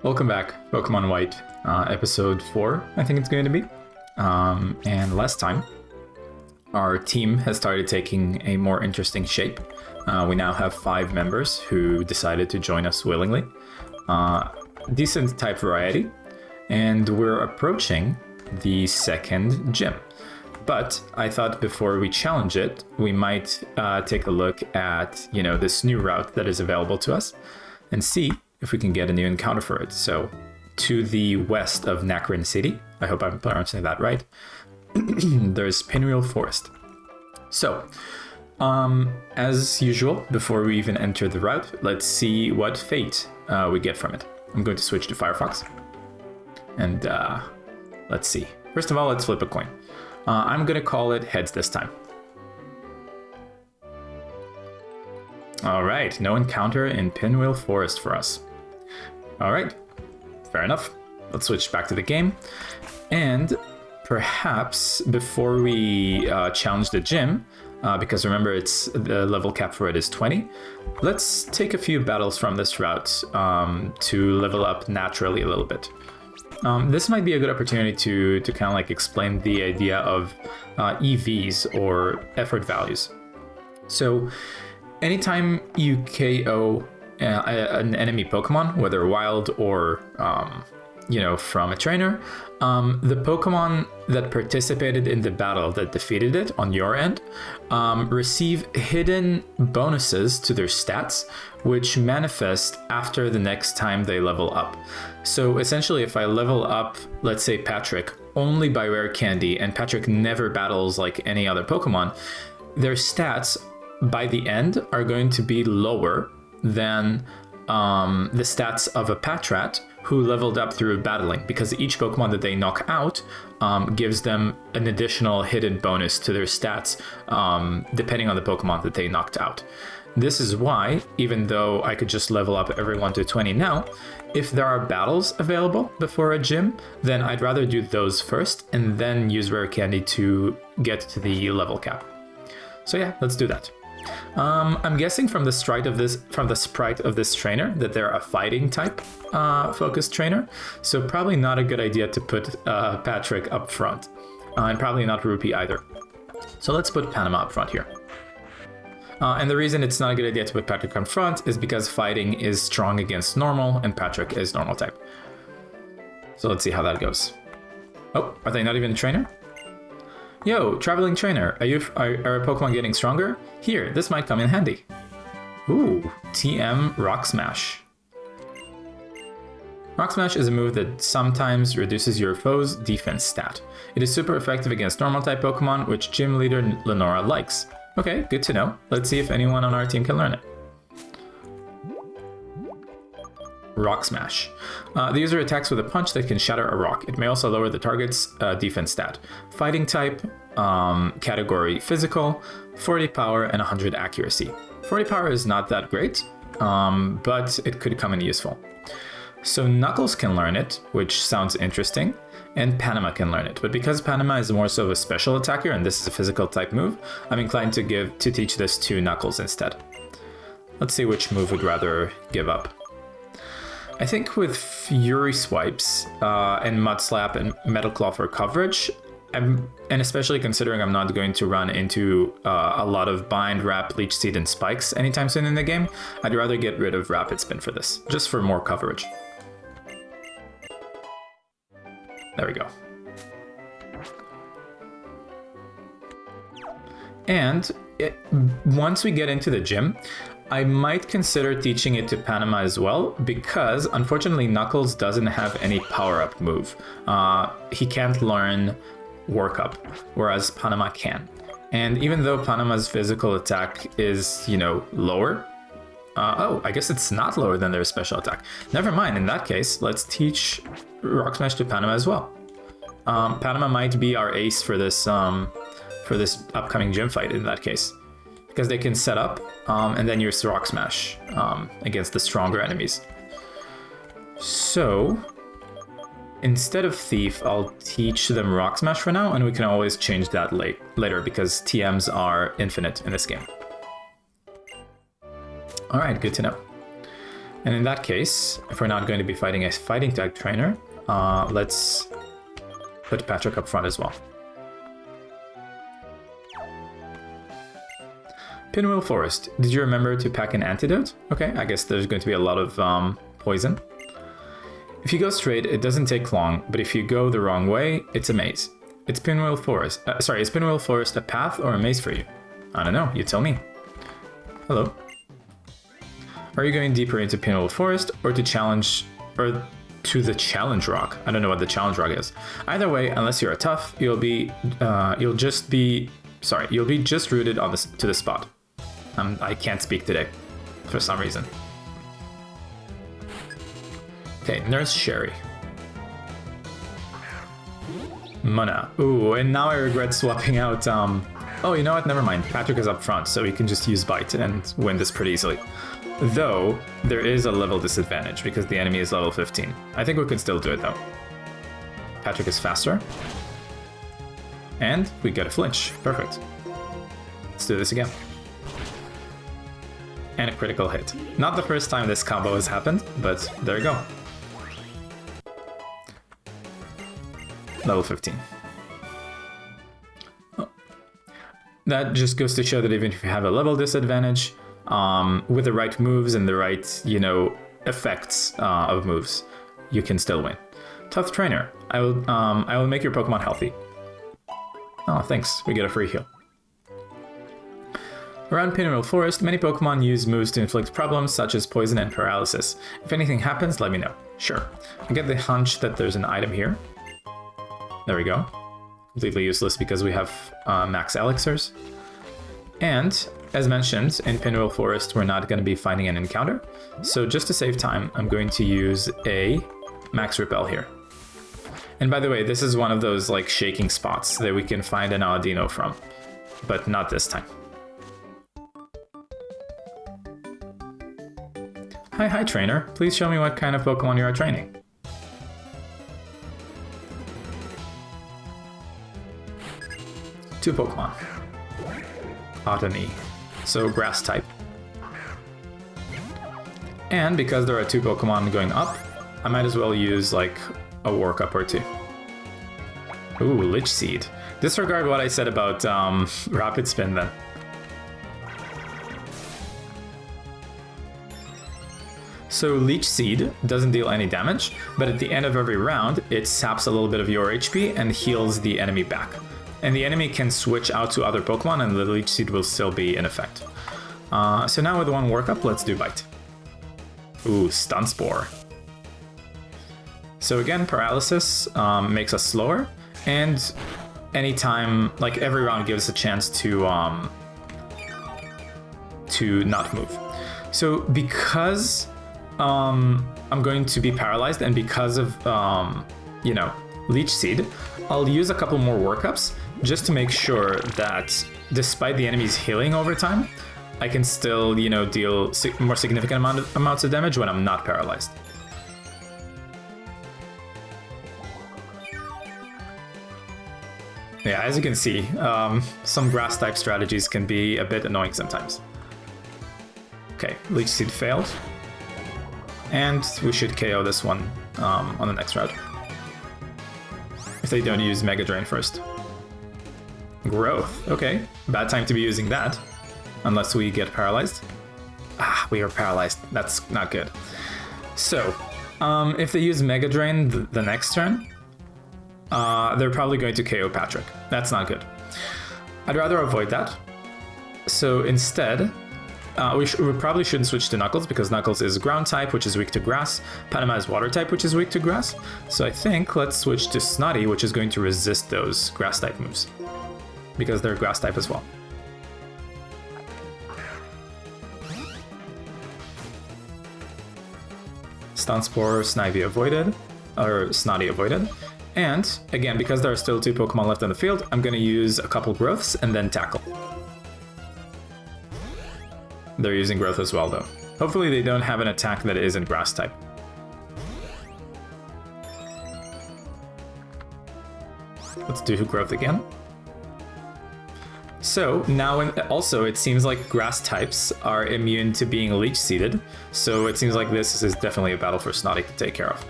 Welcome back, Pokemon White, episode 4, I think it's going to be. And last time, our team has started taking a more interesting shape. We now have 5 members who decided to join us willingly. Decent type variety, and we're approaching the second gym. But I thought before we challenge it, we might take a look at, this new route that is available to us and see if we can get a new encounter for it. So to the west of Nacrin City, I hope I'm pronouncing that right, there's Pinwheel Forest. So, as usual, before we even enter the route, let's see what fate we get from it. I'm going to switch to Firefox. And let's see. First of all, let's flip a coin. I'm going to call it heads this time. All right, no encounter in Pinwheel Forest for us. All right, fair enough. Let's switch back to the game. And perhaps before we challenge the gym, because remember the level cap for it is 20, let's take a few battles from this route to level up naturally a little bit. This might be a good opportunity to kind of like explain the idea of EVs or effort values. So anytime you KO an enemy Pokemon, whether wild or from a trainer, the Pokemon that participated in the battle that defeated it on your end receive hidden bonuses to their stats, which manifest after the next time they level up. So essentially, if I level up, let's say Patrick, only by rare candy, and Patrick never battles like any other Pokemon, their stats by the end are going to be lower than the stats of a Patrat who leveled up through battling, because each Pokemon that they knock out gives them an additional hidden bonus to their stats depending on the Pokemon that they knocked out. This is why, even though I could just level up everyone to 20 now, if there are battles available before a gym, then I'd rather do those first and then use rare candy to get to the level cap. So yeah, let's do that. I'm guessing from the sprite of this trainer that they're a fighting type focused trainer, so probably not a good idea to put Patrick up front, and probably not Rupee either. So let's put Panama up front here. And the reason it's not a good idea to put Patrick up front is because fighting is strong against normal, and Patrick is normal type. So let's see how that goes. Oh, are they not even a trainer? Yo, traveling trainer, are our Pokemon getting stronger? Here, this might come in handy. Ooh, TM Rock Smash. Rock Smash is a move that sometimes reduces your foe's defense stat. It is super effective against normal type Pokemon, which gym leader Lenora likes. Okay, good to know. Let's see if anyone on our team can learn it. Rock Smash. The user attacks with a punch that can shatter a rock. It may also lower the target's defense stat. Fighting type, category physical, 40 power, and 100 accuracy. 40 power is not that great, but it could come in useful. So Knuckles can learn it, which sounds interesting, and Panama can learn it. But because Panama is more so of a special attacker, and this is a physical type move, I'm inclined to teach this to Knuckles instead. Let's see which move we'd rather give up. I think with Fury Swipes and Mud Slap and Metal Claw for coverage, and especially considering I'm not going to run into a lot of Bind, Wrap, Leech Seed, and Spikes anytime soon in the game, I'd rather get rid of Rapid Spin for this, just for more coverage. There we go. And once we get into the gym, I might consider teaching it to Panama as well, because unfortunately Knuckles doesn't have any power-up move. He can't learn Work Up, whereas Panama can. And even though Panama's physical attack is, lower, oh, I guess it's not lower than their special attack. Never mind, in that case, let's teach Rock Smash to Panama as well. Panama might be our ace for this upcoming gym fight in that case, because they can set up and then use Rock Smash against the stronger enemies. So instead of Thief, I'll teach them Rock Smash for now, and we can always change that later because TMs are infinite in this game. All right, good to know. And in that case, if we're not going to be fighting a fighting type trainer, let's put Patrick up front as well. Pinwheel Forest. Did you remember to pack an antidote? Okay, I guess there's going to be a lot of poison. If you go straight, it doesn't take long, but if you go the wrong way, it's a maze. Is Pinwheel Forest a path or a maze for you? I don't know, you tell me. Hello. Are you going deeper into Pinwheel Forest or to the challenge rock? I don't know what the challenge rock is. Either way, unless you're a tough, you'll be just rooted on to the spot. I can't speak today for some reason. Okay, Nurse Sherry. Mona. Ooh, and now I regret swapping out, oh, you know what? Never mind. Patrick is up front, so we can just use Bite and win this pretty easily. Though, there is a level disadvantage because the enemy is level 15. I think we can still do it, though. Patrick is faster. And we get a flinch. Perfect. Let's do this again. And a critical hit. Not the first time this combo has happened, but there you go. Level 15. Oh. That just goes to show that even if you have a level disadvantage, with the right moves and the right, effects of moves, you can still win. Tough Trainer. I will make your Pokemon healthy. Oh, thanks. We get a free heal. Around Pinwheel Forest, many Pokemon use moves to inflict problems such as poison and paralysis. If anything happens, let me know. Sure. I get the hunch that there's an item here. There we go. Completely useless because we have max elixirs. And, as mentioned, in Pinwheel Forest, we're not going to be finding an encounter. So just to save time, I'm going to use a max repel here. And by the way, this is one of those like shaking spots that we can find an Aladino from, but not this time. Hi trainer, please show me what kind of Pokemon you are training. Two Pokemon. Otani. So grass type. And because there are two Pokemon going up, I might as well use like a workup or two. Ooh, Lich Seed. Disregard what I said about Rapid Spin then. So Leech Seed doesn't deal any damage, but at the end of every round, it saps a little bit of your HP and heals the enemy back. And the enemy can switch out to other Pokemon and the Leech Seed will still be in effect. So now with one workup, let's do Bite. Ooh, Stun Spore. So again, Paralysis makes us slower, and anytime, like every round gives us a chance to not move. So because I'm going to be paralyzed and because of, Leech Seed, I'll use a couple more workups just to make sure that despite the enemy's healing over time, I can still, deal more significant amounts of damage when I'm not paralyzed. Yeah, as you can see, some grass type strategies can be a bit annoying sometimes. Okay, Leech Seed failed. And we should KO this one on the next round. If they don't use Mega Drain first. Growth, okay. Bad time to be using that. Unless we get paralyzed. Ah, we are paralyzed. That's not good. So, if they use Mega Drain the next turn, they're probably going to KO Patrick. That's not good. I'd rather avoid that. So instead, we probably shouldn't switch to Knuckles because Knuckles is ground type, which is weak to grass. Panama is water type, which is weak to grass. So I think let's switch to Snotty, which is going to resist those grass type moves because they're grass type as well. Stun Spore, Snivy avoided, or Snotty avoided. And again, because there are still two Pokemon left on the field, I'm going to use a couple Growths and then Tackle. They're using Growth as well, though. Hopefully they don't have an attack that isn't Grass type. Let's do Growth again. So now, also it seems like grass types are immune to being leech seeded. So it seems like this is definitely a battle for Snotic to take care of.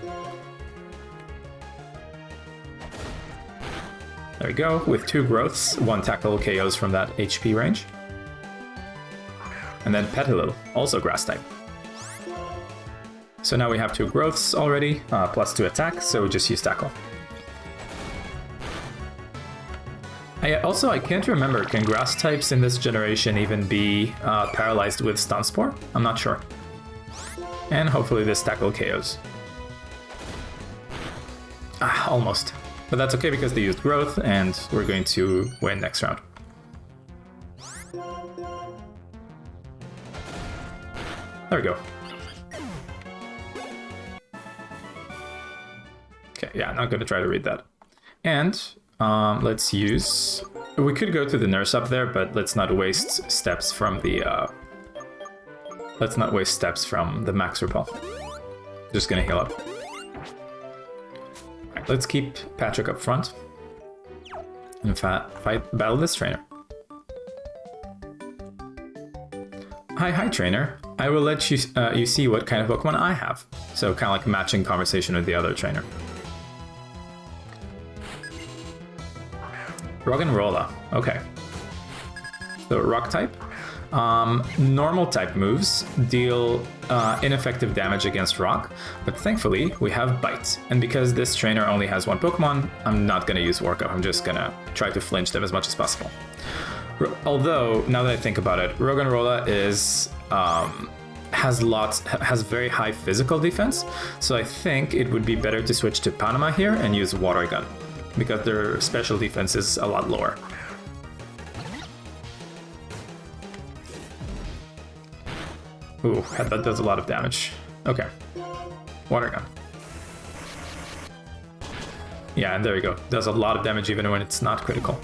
There we go, with 2 growths, 1 tackle KOs from that HP range. And then Petilil, also grass type. So now we have 2 growths already, plus 2 attack, so just use tackle. I can't remember, can grass types in this generation even be paralyzed with Stun Spore? I'm not sure. And hopefully this tackle KOs. Almost. But that's okay because they used growth and we're going to win next round. There we go. Okay, yeah, not going to try to read that. And let's use... We could go to the nurse up there, but let's not waste steps from the... Let's not waste steps from the max repel. Just gonna heal up. Alright, let's keep Patrick up front. And battle this trainer. Hi trainer. I will let you you see what kind of Pokemon I have. So kind of like matching conversation with the other trainer. Roggenrola. Okay. So rock type. Normal type moves deal ineffective damage against rock, but thankfully we have Bite. And because this trainer only has 1 Pokemon, I'm not going to use Workup. I'm just going to try to flinch them as much as possible. Although, now that I think about it, Roggenrola is has very high physical defense, so I think it would be better to switch to Panama here and use Water Gun, because their special defense is a lot lower. Ooh, that does a lot of damage. Okay. Water Gun. Yeah, and there we go. Does a lot of damage even when it's not critical.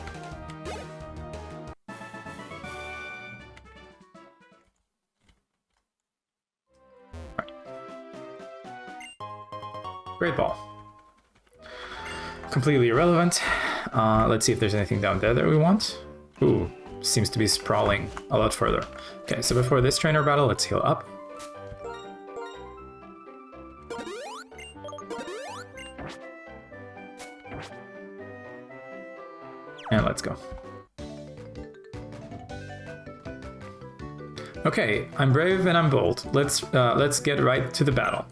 Right. Great Ball. Completely irrelevant. Let's see if there's anything down there that we want. Ooh, seems to be sprawling a lot further. Okay, so before this trainer battle, let's heal up. And let's go. Okay, I'm brave and I'm bold. Let's get right to the battle.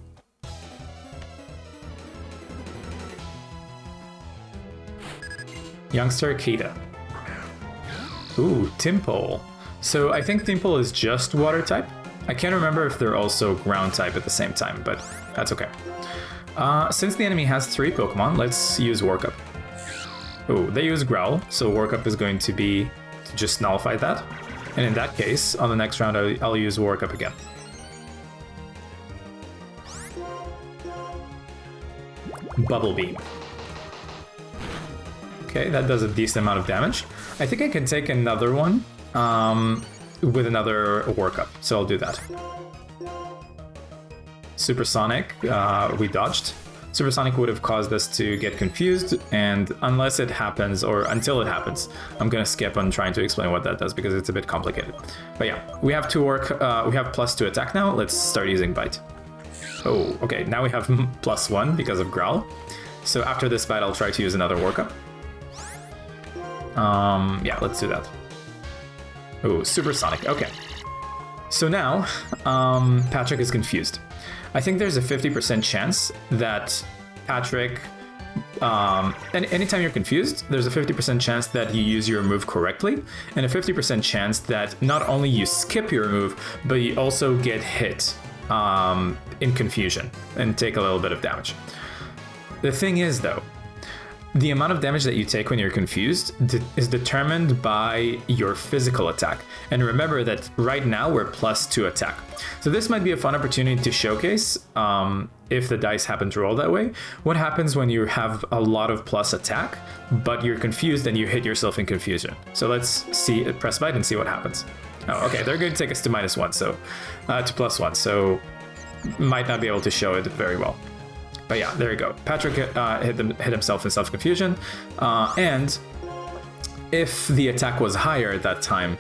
Youngster Kita. Ooh, Timpole. So I think Timpole is just water type. I can't remember if they're also ground type at the same time, but that's okay. Since the enemy has 3 Pokemon, let's use Workup. Oh, they use Growl, so Workup is going to be to just nullify that. And in that case, on the next round, I'll use Workup again. Bubble Beam. Okay, that does a decent amount of damage. I think I can take another one with another Workup, so I'll do that. Supersonic, we dodged. Supersonic would have caused us to get confused, and unless it happens, or until it happens, I'm gonna skip on trying to explain what that does because it's a bit complicated. But yeah, we have we have +2 attack now. Let's start using Bite. Oh, okay, now we have +1 because of Growl. So after this bite, I'll try to use another Workup. Yeah, let's do that. Oh, Supersonic, okay. So now, Patrick is confused. I think there's a 50% chance that Patrick, anytime you're confused, there's a 50% chance that you use your move correctly, and a 50% chance that not only you skip your move, but you also get hit in confusion and take a little bit of damage. The thing is, though, the amount of damage that you take when you're confused is determined by your physical attack. And remember that right now we're +2 attack. So this might be a fun opportunity to showcase, if the dice happen to roll that way, what happens when you have a lot of plus attack, but you're confused and you hit yourself in confusion. So let's see, press bite and see what happens. Oh, okay, they're going to take us to -1, so to +1, so might not be able to show it very well. But yeah, there you go. Patrick hit himself in self-confusion, and if the attack was higher at that time,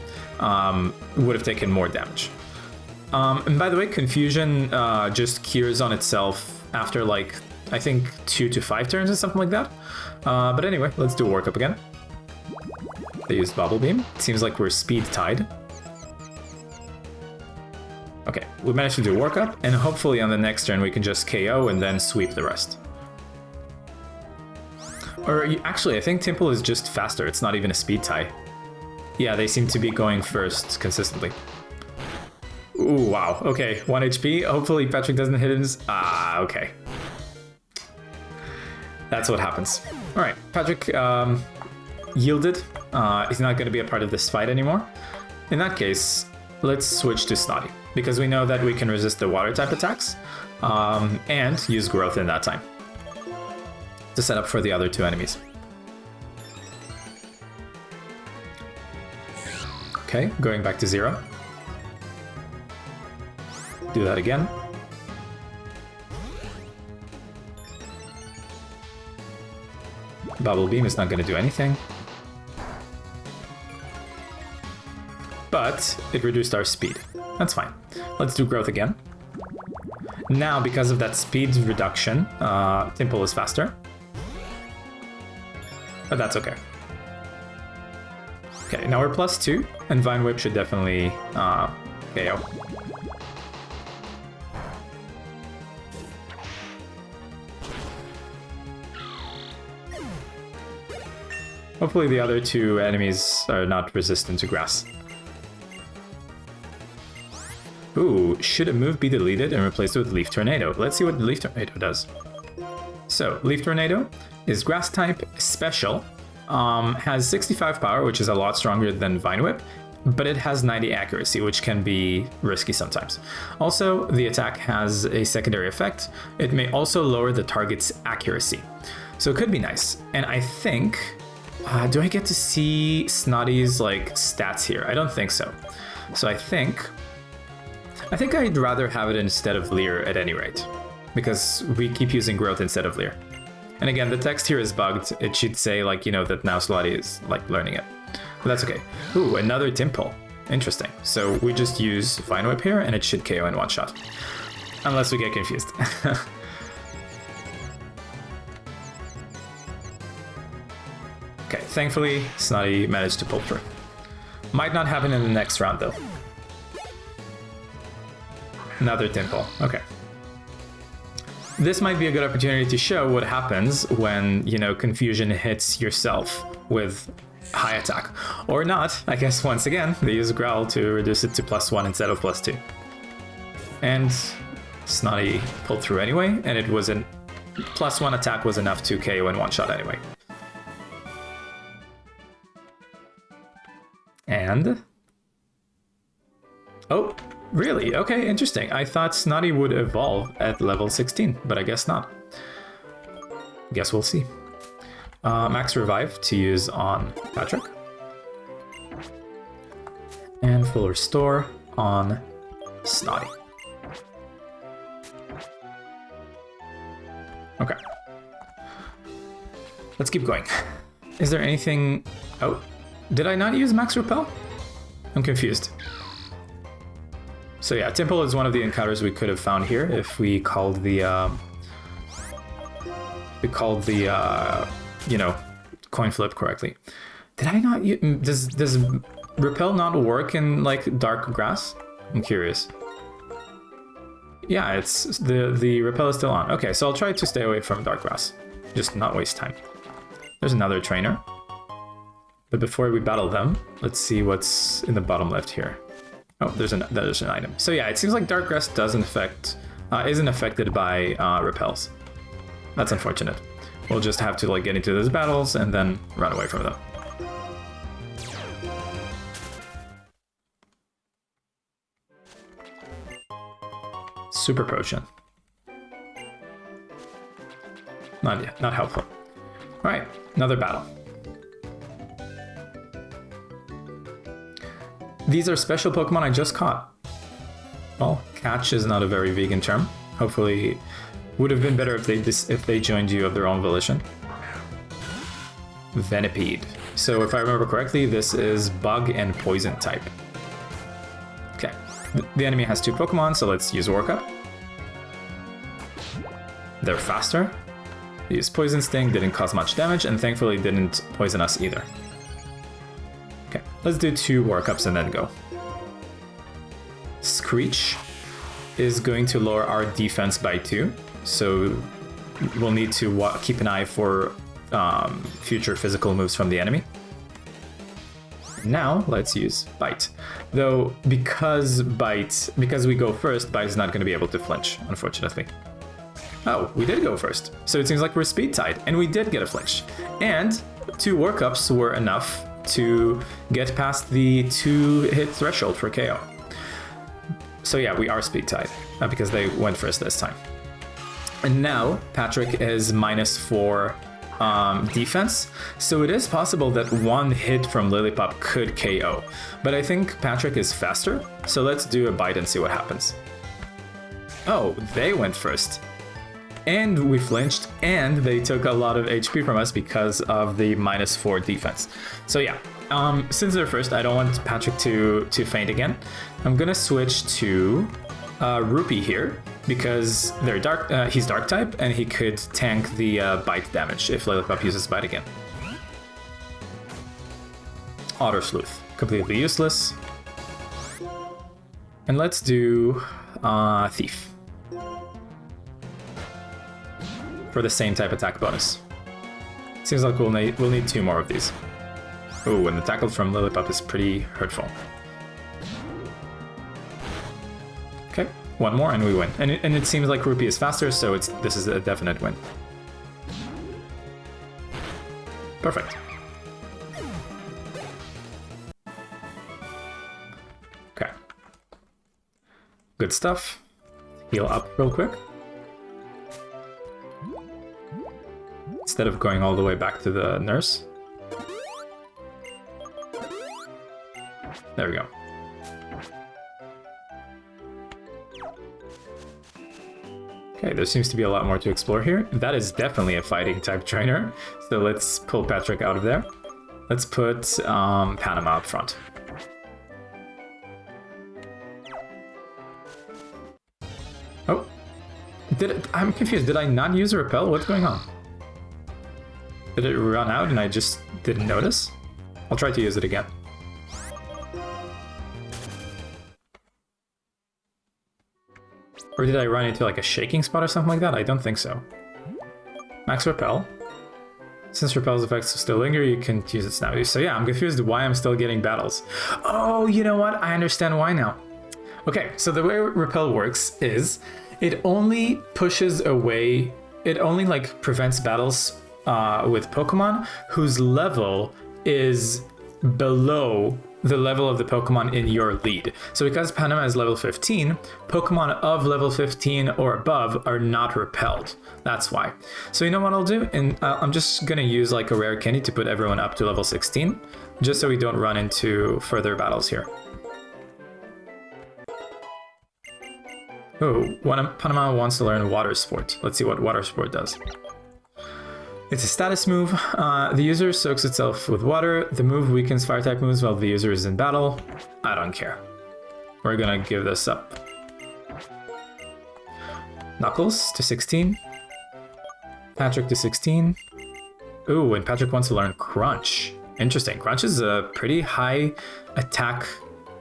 would have taken more damage. And by the way, Confusion just cures on itself after like, I think 2 to 5 turns or something like that. But anyway, let's do Workup again. They used Bubble Beam. It seems like we're speed tied. Okay, we managed to do Workup, and hopefully on the next turn we can just KO and then sweep the rest. Or actually, I think Temple is just faster. It's not even a speed tie. Yeah, they seem to be going first consistently. Ooh, wow. Okay, 1 HP. Hopefully Patrick doesn't hit him. Ah, okay. That's what happens. All right, Patrick yielded. He's not going to be a part of this fight anymore. In that case, let's switch to Snotty, because we know that we can resist the water type attacks and use growth in that time to set up for the other 2 enemies. Okay, going back to 0. Do that again. Bubble Beam is not going to do anything. But it reduced our speed. That's fine. Let's do growth again. Now, because of that speed reduction, Temple is faster. But that's okay. Okay, now we're +2, and Vine Whip should definitely KO. Hopefully the other 2 enemies are not resistant to grass. Ooh, should a move be deleted and replaced with Leaf Tornado? Let's see what Leaf Tornado does. So, Leaf Tornado is grass type, special, has 65 power, which is a lot stronger than Vine Whip, but it has 90 accuracy, which can be risky sometimes. Also, the attack has a secondary effect. It may also lower the target's accuracy. So it could be nice. And I think... do I get to see Snotty's like stats here? I don't think so. So I think I'd rather have it instead of Leer at any rate, because we keep using growth instead of Leer. And again, the text here is bugged. It should say like, you know, that now Snotty is like learning it, but that's okay. Ooh, another Temple. Interesting. So we just use Vine Whip here and it should KO in 1 shot. Unless we get confused. Okay, thankfully, Snotty managed to pull through. Might not happen in the next round, though. Another Temple. Okay. This might be a good opportunity to show what happens when, you know, Confusion hits yourself with high attack. Or not, I guess once again, they use Growl to reduce it to +1 instead of +2. And Snotty pulled through anyway, and it was an +1 attack was enough to KO in 1 shot anyway. And... oh, really? Okay, interesting. I thought Snotty would evolve at level 16, but I guess not. Guess we'll see. Max Revive to use on Patrick. And Full Restore on Snotty. Okay. Let's keep going. Is there anything... oh, did I not use Max Repel? I'm confused. So yeah, Temple is one of the encounters we could have found here if we called the... you know, coin flip correctly. Did I not use... does Repel not work in, like, dark grass? I'm curious. Yeah, it's... the Repel is still on. Okay, so I'll try to stay away from dark grass. Just not waste time. There's another trainer. But before we battle them, let's see what's in the bottom left here. Oh, there's an item. So yeah, it seems like dark grass isn't affected by repels. That's unfortunate. We'll just have to like get into those battles and then run away from them. Super potion. Not helpful. All right, another battle. These are special Pokemon I just caught. Well, catch is not a very vegan term. Hopefully, would have been better if they joined you of their own volition. Venipede. So if I remember correctly, this is bug and poison type. Okay, the enemy has 2 Pokemon, so let's use Workup. They're faster. They use Poison Sting, didn't cause much damage, and thankfully didn't poison us either. Okay, let's do 2 Workups and then go. Screech is going to lower our defense by 2, so we'll need to keep an eye for future physical moves from the enemy. Now let's use Bite. Though because we go first, Bite is not going to be able to flinch, unfortunately. Oh, we did go first. So it seems like we're speed tied, and we did get a flinch. And 2 Workups were enough to get past the 2-hit threshold for KO. So yeah, we are speed tied, because they went first this time. And now Patrick is -4 defense, so it is possible that 1 hit from Lillipup could KO. But I think Patrick is faster, so let's do a Bite and see what happens. Oh, they went first. And we flinched, and they took a lot of HP from us because of the -4 defense. So yeah, since they're first, I don't want Patrick to faint again. I'm gonna switch to Rupee here, because they're he's Dark type, and he could tank the Bite damage if Lillipup uses Bite again. Otter Sleuth, completely useless. And let's do Thief. For the same type attack bonus. Seems like we'll need 2 more of these. Ooh, and the tackle from Lillipup is pretty hurtful. Okay, 1 more and we win. And it seems like Rupee is faster, so this is a definite win. Perfect. Okay. Good stuff. Heal up real quick. Instead of going all the way back to the nurse. There we go. Okay, there seems to be a lot more to explore here. That is definitely a fighting type trainer. So let's pull Patrick out of there. Let's put Panama up front. Oh, I'm confused. Did I not use a repel? What's going on? Did it run out and I just didn't notice? I'll try to use it again. Or did I run into like a shaking spot or something like that? I don't think so. Max Repel. Since Repel's effects still linger, you can use it now. So yeah, I'm confused why I'm still getting battles. Oh, you know what? I understand why now. Okay, so the way Repel works is it only pushes away, it only like prevents battles with Pokemon whose level is below the level of the Pokemon in your lead. So because Panama is level 15, Pokemon of level 15 or above are not repelled. That's why. So you know what I'll do? And I'm just gonna use like a rare candy to put everyone up to level 16, just so we don't run into further battles here. Oh, Panama wants to learn Water Sport. Let's see what Water Sport does. It's a status move. The user soaks itself with water. The move weakens fire type moves while the user is in battle. I don't care. We're gonna give this up. Knuckles to 16. Patrick to 16. Ooh, and Patrick wants to learn Crunch. Interesting. Crunch is a pretty high attack,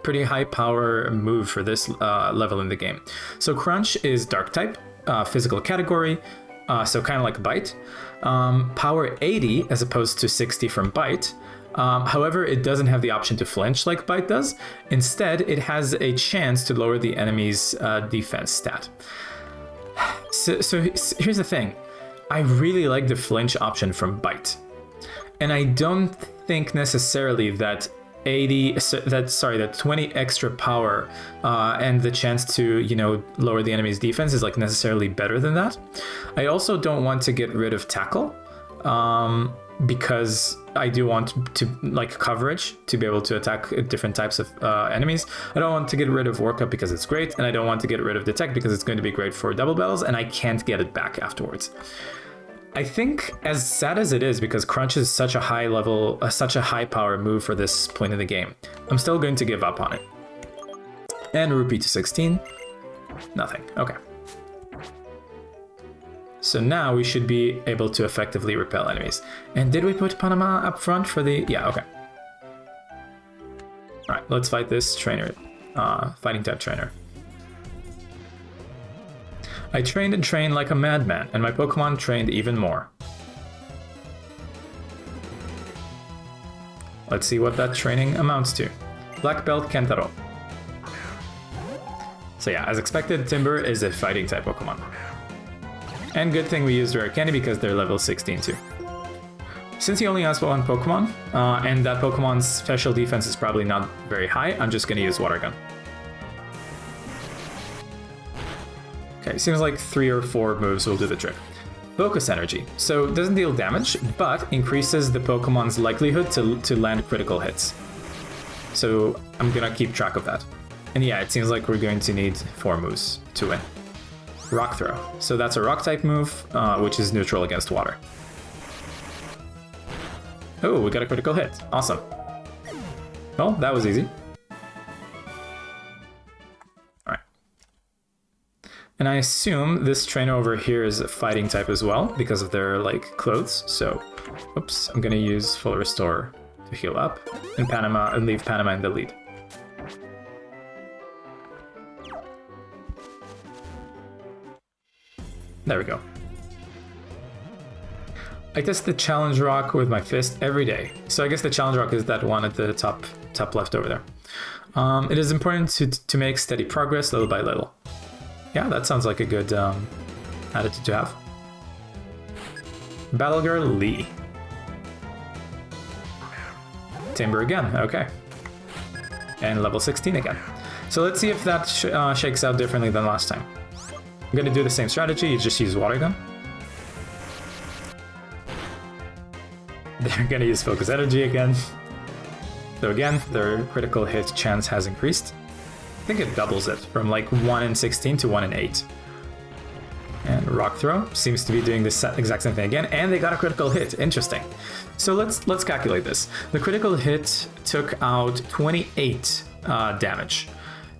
pretty high power move for this level in the game. So Crunch is Dark type, physical category, so kind of like Bite. Power 80 as opposed to 60 from Bite. However, it doesn't have the option to flinch like Bite does. Instead, it has a chance to lower the enemy's defense stat. So here's the thing. I really like the flinch option from Bite. And I don't think necessarily that 20 extra power and the chance to, lower the enemy's defense is like necessarily better than that. I also don't want to get rid of Tackle because I do want to like coverage to be able to attack different types of enemies. I don't want to get rid of Workup because it's great, and I don't want to get rid of Detect because it's going to be great for double battles and I can't get it back afterwards. I think, as sad as it is, because Crunch is such a high level, such a high power move for this point in the game, I'm still going to give up on it. And Rupee to 16. Nothing. Okay. So now we should be able to effectively repel enemies. And did we put Panama up front for the... Yeah, okay. Alright, let's fight this trainer. Fighting type trainer. I trained and trained like a madman, and my Pokemon trained even more. Let's see what that training amounts to. Black Belt Kentaro. So yeah, as expected, Timber is a fighting type Pokemon. And good thing we used Rare Candy because they're level 16 too. Since he only has one Pokemon, and that Pokemon's special defense is probably not very high, I'm just gonna use Water Gun. Okay, seems like 3 or 4 moves will do the trick. Focus Energy. So it doesn't deal damage, but increases the Pokemon's likelihood to land critical hits. So I'm gonna keep track of that. And yeah, it seems like we're going to need 4 moves to win. Rock Throw. So that's a rock type move, which is neutral against water. Oh, we got a critical hit. Awesome. Well, that was easy. Alright. And I assume this trainer over here is a fighting type as well, because of their, like, clothes. So, oops, I'm gonna use Full Restore to heal up, and leave Panama in the lead. There we go. I test the Challenge Rock with my fist every day. So I guess the Challenge Rock is that one at the top left over there. It is important to make steady progress little by little. Yeah, that sounds like a good attitude to have. Battle Girl Lee. Timber again, okay. And level 16 again. So let's see if that shakes out differently than last time. I'm gonna do the same strategy, you just use Water Gun. They're gonna use Focus Energy again. So again, their critical hit chance has increased. I think it doubles it from like 1 in 16 to 1 in 8. And Rock Throw seems to be doing the exact same thing again, and they got a critical hit. Interesting. So let's calculate this. The critical hit took out 28 damage.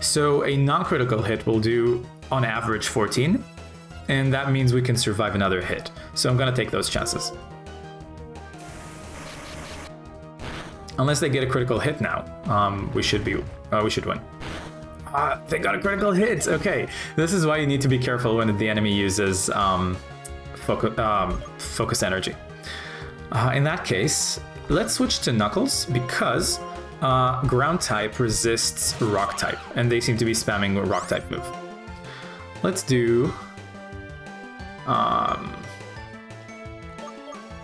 So a non-critical hit will do on average 14, and that means we can survive another hit. So I'm gonna take those chances. Unless they get a critical hit now, we should win. They got a critical hit. Okay, this is why you need to be careful when the enemy uses focus energy. In that case, let's switch to Knuckles because ground type resists rock type, and they seem to be spamming a rock type move. Let's do...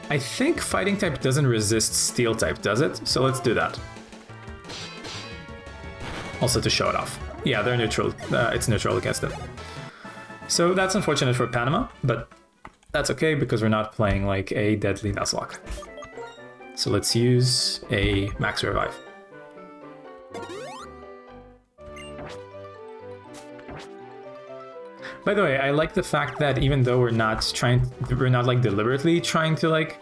I think fighting type doesn't resist steel type, does it? So let's do that. Also to show it off. Yeah, they're neutral. It's neutral against it. So that's unfortunate for Panama, but that's okay because we're not playing like a deadly Nuzlocke. So let's use a Max Revive. By the way, I like the fact that even though we're not like deliberately trying to like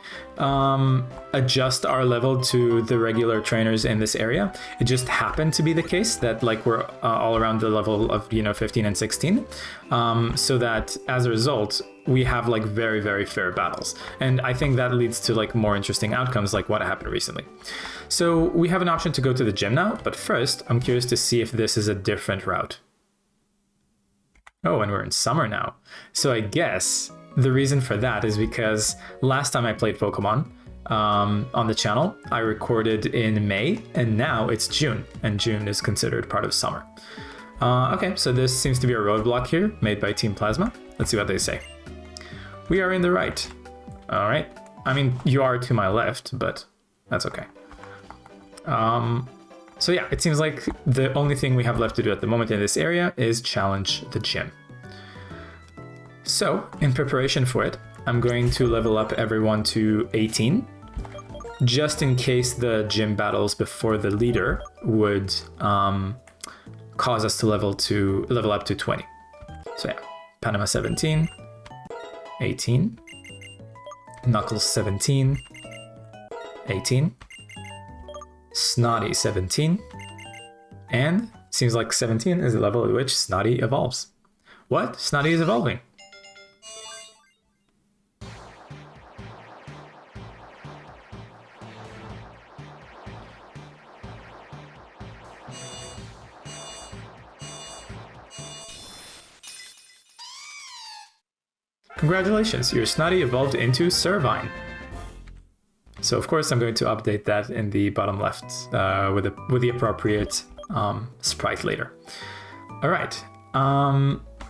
adjust our level to the regular trainers in this area, it just happened to be the case that like we're all around the level of 15 and 16, so that as a result we have like very, very fair battles, and I think that leads to like more interesting outcomes like what happened recently. So we have an option to go to the gym now, but first I'm curious to see if this is a different route. Oh, and we're in summer now. So I guess the reason for that is because last time I played Pokemon on the channel, I recorded in May, and now it's June, and June is considered part of summer. Okay, so this seems to be a roadblock here, made by Team Plasma. Let's see what they say. We are in the right. All right. I mean, you are to my left, but that's okay. So yeah, it seems like the only thing we have left to do at the moment in this area is challenge the gym. So, in preparation for it, I'm going to level up everyone to 18, just in case the gym battles before the leader would cause us to level up to 20. So yeah, Panama 17, 18, Knuckles 17, 18, Snotty 17, and seems like 17 is the level at which Snotty evolves. What? Snotty is evolving. Congratulations, your Snotty evolved into Servine. So of course I'm going to update that in the bottom left with the appropriate sprite later. All right,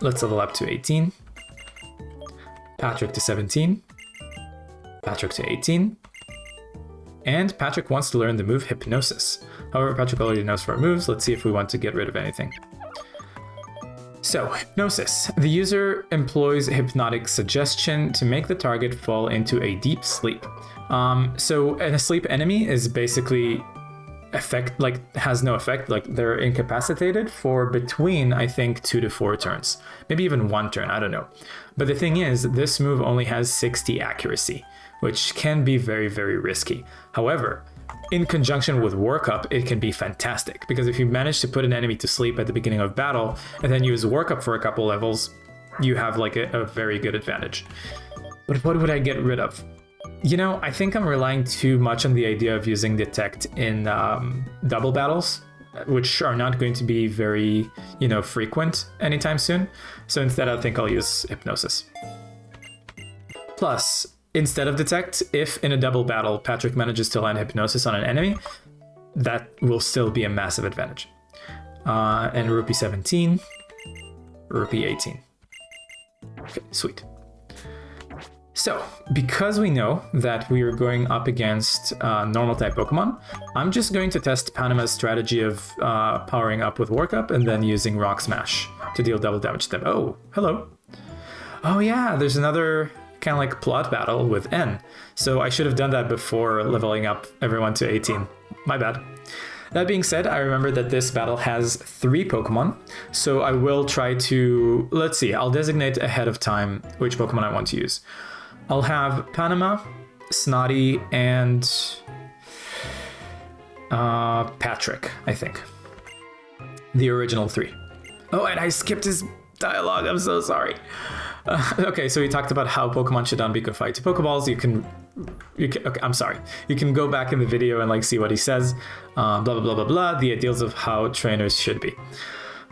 let's level up to 18. Patrick to 17. Patrick to 18. And Patrick wants to learn the move Hypnosis. However, Patrick already knows 4 moves. Let's see if we want to get rid of anything. So, Hypnosis. The user employs hypnotic suggestion to make the target fall into a deep sleep. So an asleep enemy is basically has no effect, like they're incapacitated for between, I think, 2 to 4 turns. Maybe even 1 turn, I don't know. But the thing is, this move only has 60 accuracy, which can be very, very risky. However, in conjunction with Workup, it can be fantastic, because if you manage to put an enemy to sleep at the beginning of battle and then use Workup for a couple levels, you have like a very good advantage. But what would I get rid of? You know, I think I'm relying too much on the idea of using Detect in double battles, which are not going to be very, frequent anytime soon. So instead, I think I'll use Hypnosis. Plus, instead of Detect, if in a double battle Patrick manages to land Hypnosis on an enemy, that will still be a massive advantage. And Rupee 17, Rupee 18. Okay, sweet. So, because we know that we are going up against normal type Pokemon, I'm just going to test Panama's strategy of powering up with Workup and then using Rock Smash to deal double damage to them. Oh, hello. Oh yeah, there's another kind of like plot battle with N. So I should have done that before leveling up everyone to 18. My bad. That being said, I remember that this battle has 3 Pokemon, so I will try to... Let's see, I'll designate ahead of time which Pokemon I want to use. I'll have Panama, Snotty, and Patrick, I think. The original 3. Oh, and I skipped his dialogue. I'm so sorry. Okay, so we talked about how Pokemon should not be confined to Pokeballs. You can okay, I'm sorry. You can go back in the video and see what he says. Blah, blah, blah, blah, blah. The ideals of how trainers should be.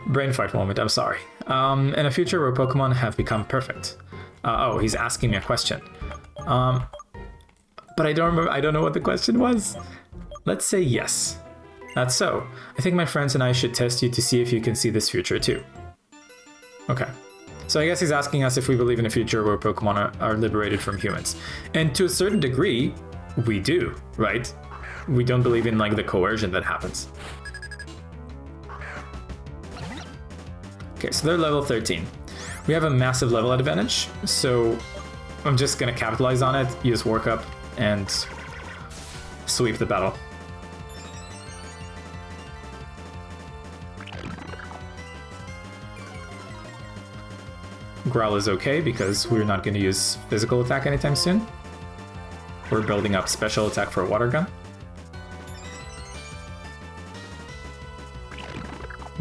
Brain fart moment, I'm sorry. In a future where Pokemon have become perfect. Oh, he's asking me a question. But I don't remember. I don't know what the question was. Let's say yes. That's so. I think my friends and I should test you to see if you can see this future too. Okay. So I guess he's asking us if we believe in a future where Pokemon are liberated from humans. And to a certain degree, we do, right? We don't believe in the coercion that happens. Okay, so they're level 13. We have a massive level advantage, so I'm just gonna capitalize on it, use Workup, and sweep the battle. Growl is okay because we're not going to use physical attack anytime soon. We're building up special attack for a water gun.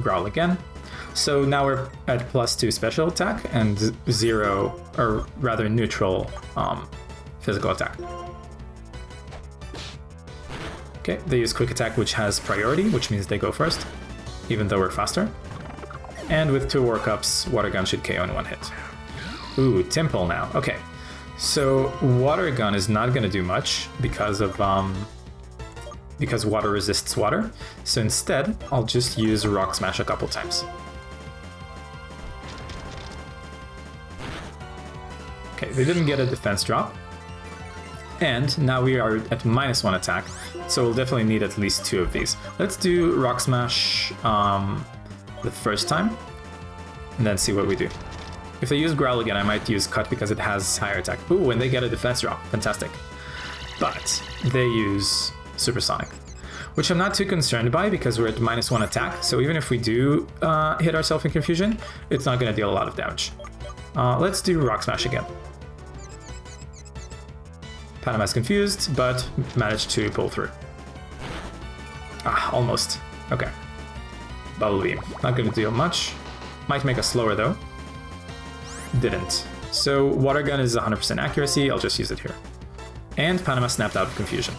Growl again. So now we're at +2 special attack and 0, or rather neutral, physical attack. Okay, they use quick attack, which has priority, which means they go first, even though we're faster. And with 2 Workups, Water Gun should KO in 1 hit. Ooh, Timple now. Okay, so Water Gun is not going to do much because water resists water. So instead, I'll just use Rock Smash a couple times. Okay, they didn't get a defense drop. And now we are at -1 attack, so we'll definitely need at least 2 of these. Let's do Rock Smash the first time, and then see what we do. If they use Growl again, I might use Cut because it has higher attack. Ooh, and they get a defense drop. Fantastic. But they use Supersonic, which I'm not too concerned by because we're at -1 attack, so even if we do hit ourselves in confusion, it's not going to deal a lot of damage. Let's do Rock Smash again. Panama's confused, but managed to pull through. Ah, almost. Okay. Bubble Beam. Not going to deal much. Might make us slower, though. Didn't. So Water Gun is 100% accuracy. I'll just use it here. And Panama snapped out of confusion.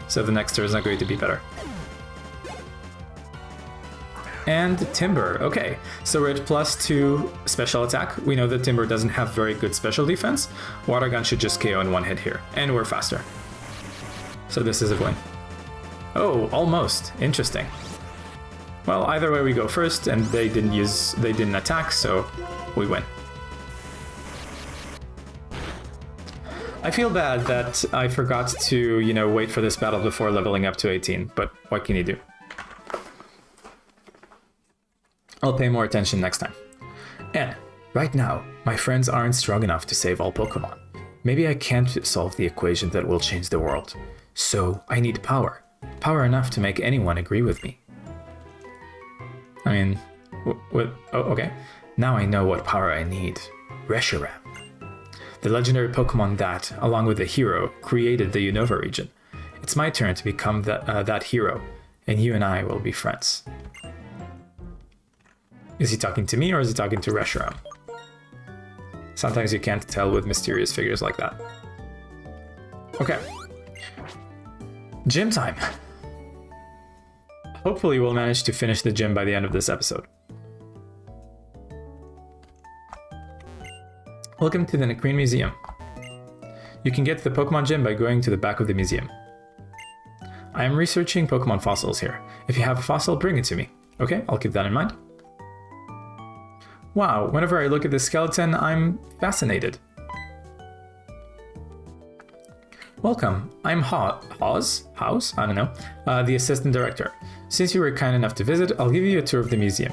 So the next turn is not going to be better. And Timber. Okay, so we're at +2 special attack. We know that Timber doesn't have very good special defense. Water Gun should just KO in one hit here. And we're faster. So this is a win. Oh, almost. Interesting. Well, either way we go first, and they didn't attack, so we win. I feel bad that I forgot to, wait for this battle before leveling up to 18, but what can you do? I'll pay more attention next time. And right now, my friends aren't strong enough to save all Pokemon. Maybe I can't solve the equation that will change the world. So I need power. Power enough to make anyone agree with me. I mean, oh, okay. Now I know what power I need. Reshiram. The legendary Pokemon that, along with the hero, created the Unova region. It's my turn to become that hero, and you and I will be friends. Is he talking to me or is he talking to Reshiram? Sometimes you can't tell with mysterious figures like that. Okay. Gym time. Hopefully we'll manage to finish the gym by the end of this episode. Welcome to the Nakreen Museum. You can get to the Pokemon Gym by going to the back of the museum. I am researching Pokemon fossils here. If you have a fossil, bring it to me. Okay, I'll keep that in mind. Wow, whenever I look at this skeleton, I'm fascinated. Welcome, I'm House? I don't know, the assistant director. Since you were kind enough to visit, I'll give you a tour of the museum.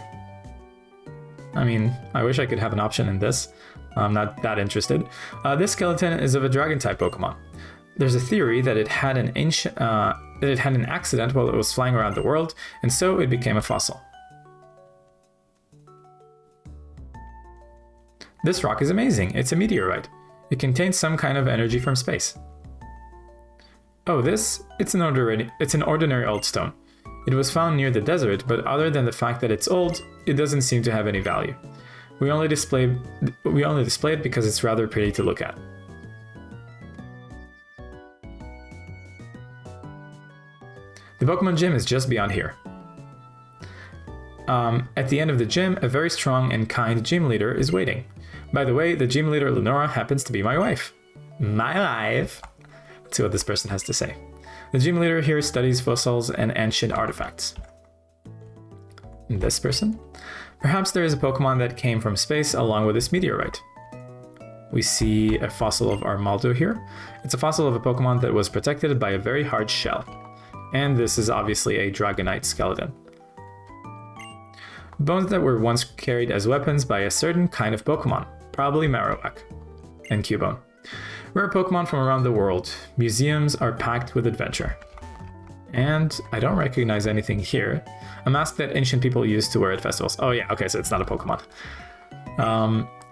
I mean, I wish I could have an option in this. I'm not that interested. This skeleton is of a dragon-type Pokemon. There's a theory that it had an accident while it was flying around the world, and so it became a fossil. This rock is amazing. It's a meteorite. It contains some kind of energy from space. Oh, it's an ordinary old stone. It was found near the desert, but other than the fact that it's old, it doesn't seem to have any value. We only display it because it's rather pretty to look at. The Pokemon Gym is just beyond here. At the end of the gym, a very strong and kind gym leader is waiting. By the way, the gym leader, Lenora, happens to be my wife. My wife! Let's see what this person has to say. The gym leader here studies fossils and ancient artifacts. And this person? Perhaps there is a Pokemon that came from space along with this meteorite. We see a fossil of Armaldo here. It's a fossil of a Pokemon that was protected by a very hard shell. And this is obviously a Dragonite skeleton. Bones that were once carried as weapons by a certain kind of Pokemon, probably Marowak. And Cubone. Rare Pokemon from around the world. Museums are packed with adventure. And I don't recognize anything here. A mask that ancient people used to wear at festivals. Oh yeah, okay, so it's not a Pokemon.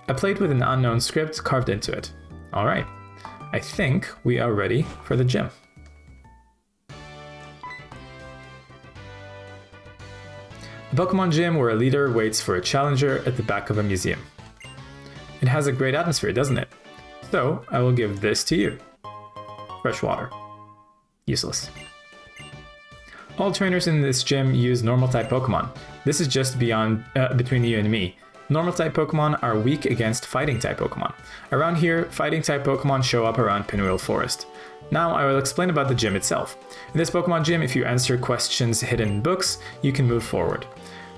A plate with an unknown script carved into it. Alright, I think we are ready for the gym. A Pokemon gym where a leader waits for a challenger at the back of a museum. It has a great atmosphere, doesn't it? So, I will give this to you. Fresh water. Useless. All trainers in this gym use normal-type Pokemon. This is just between you and me. Normal-type Pokemon are weak against fighting-type Pokemon. Around here, fighting-type Pokemon show up around Pinwheel Forest. Now I will explain about the gym itself. In this Pokemon gym, if you answer questions hidden in books, you can move forward.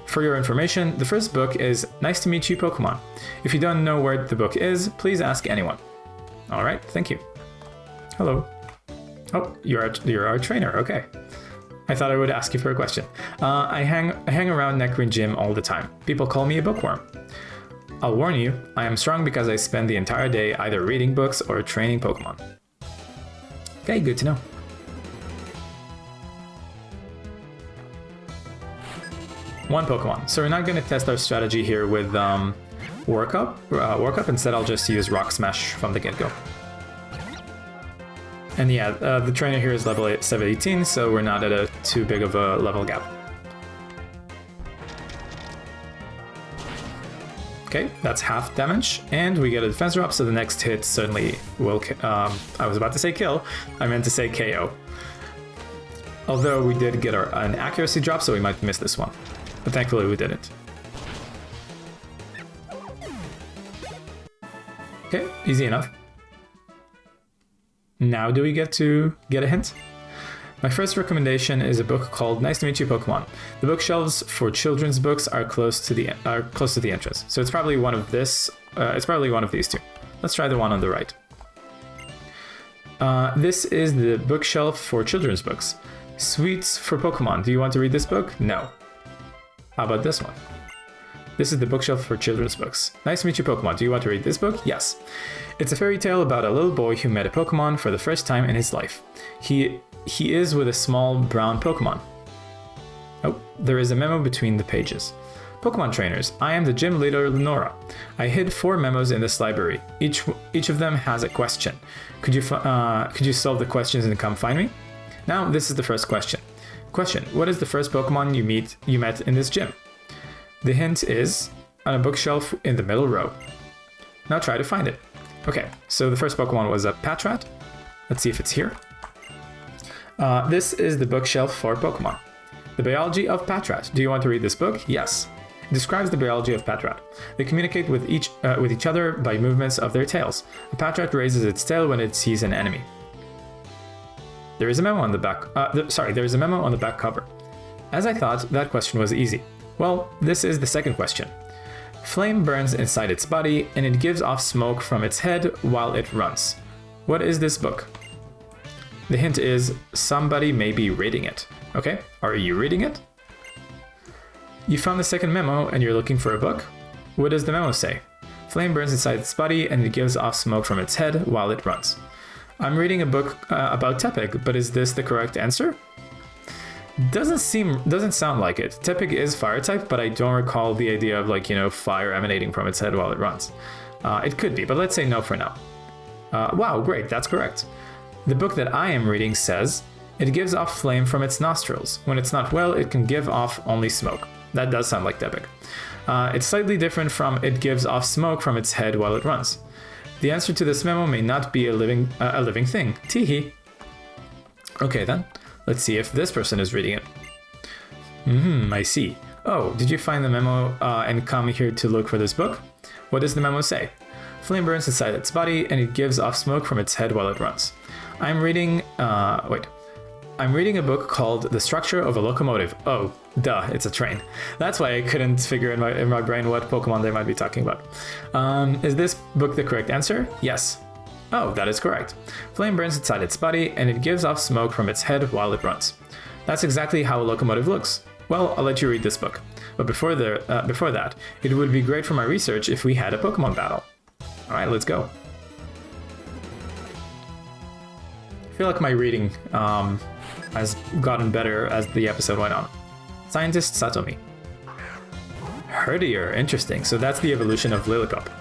For your information, the first book is Nice to Meet You, Pokemon. If you don't know where the book is, please ask anyone. Alright, thank you. Hello. Oh, you're our trainer, okay. I thought I would ask you for a question. I hang around Nakreen Gym all the time. People call me a bookworm. I'll warn you, I am strong because I spend the entire day either reading books or training Pokemon. Okay, good to know. One Pokemon. So we're not going to test our strategy here with Workup. Instead, I'll just use Rock Smash from the get-go. And yeah, the trainer here is level 718, so we're not at a too big of a level gap. Okay, that's half damage, and we get a defense drop, so the next hit certainly will... I was about to say kill, I meant to say KO. Although we did get an accuracy drop, so we might miss this one. But thankfully we didn't. Okay, easy enough. Now do we get to get a hint? My first recommendation is a book called Nice to Meet You, Pokemon. The bookshelves for children's books are close to the entrance, so it's probably one of this. It's probably one of these two. Let's try the one on the right. This is the bookshelf for children's books. Sweets for Pokemon. Do you want to read this book? No. How about this one? This is the bookshelf for children's books. Nice to meet you, Pokemon. Do you want to read this book? Yes. It's a fairy tale about a little boy who met a Pokemon for the first time in his life. He is with a small brown Pokemon. Oh, there is a memo between the pages. Pokemon trainers, I am the gym leader Lenora. I hid 4 memos in this library. Each of them has a question. Could you solve the questions and come find me? Now, this is the first question. Question, what is the first Pokemon you met in this gym? The hint is on a bookshelf in the middle row. Now try to find it. Okay, so the first Pokemon was a Patrat. Let's see if it's here. This is the bookshelf for Pokemon. The biology of Patrat. Do you want to read this book? Yes. It describes the biology of Patrat. They communicate with each other by movements of their tails. A Patrat raises its tail when it sees an enemy. There is a memo on the back. There is a memo on the back cover. As I thought, that question was easy. Well, this is the second question. Flame burns inside its body, and it gives off smoke from its head while it runs. What is this book? The hint is somebody may be reading it. Okay, are you reading it? You found the second memo and you're looking for a book? What does the memo say? Flame burns inside its body and it gives off smoke from its head while it runs. I'm reading a book about Tepig, but is this the correct answer? Doesn't sound like it. Tepig is fire type, but I don't recall the idea of fire emanating from its head while it runs. It could be, but let's say no for now. Wow, great, that's correct. The book that I am reading says, it gives off flame from its nostrils. When it's not well, it can give off only smoke. That does sound like Tepig. It's slightly different from it gives off smoke from its head while it runs. The answer to this memo may not be a living thing. Teehee. Okay then. Let's see if this person is reading it. I see. Oh, did you find the memo and come here to look for this book? What does the memo say? Flame burns inside its body and it gives off smoke from its head while it runs. I'm reading a book called The Structure of a Locomotive. Oh, duh, it's a train. That's why I couldn't figure in my brain what Pokemon they might be talking about. Is this book the correct answer? Yes. Oh, that is correct. Flame burns inside its body, and it gives off smoke from its head while it runs. That's exactly how a locomotive looks. Well, I'll let you read this book. But before that, it would be great for my research if we had a Pokemon battle. Alright, let's go. I feel like my reading has gotten better as the episode went on. Scientist Satomi. Herdier, interesting. So that's the evolution of Lillipup.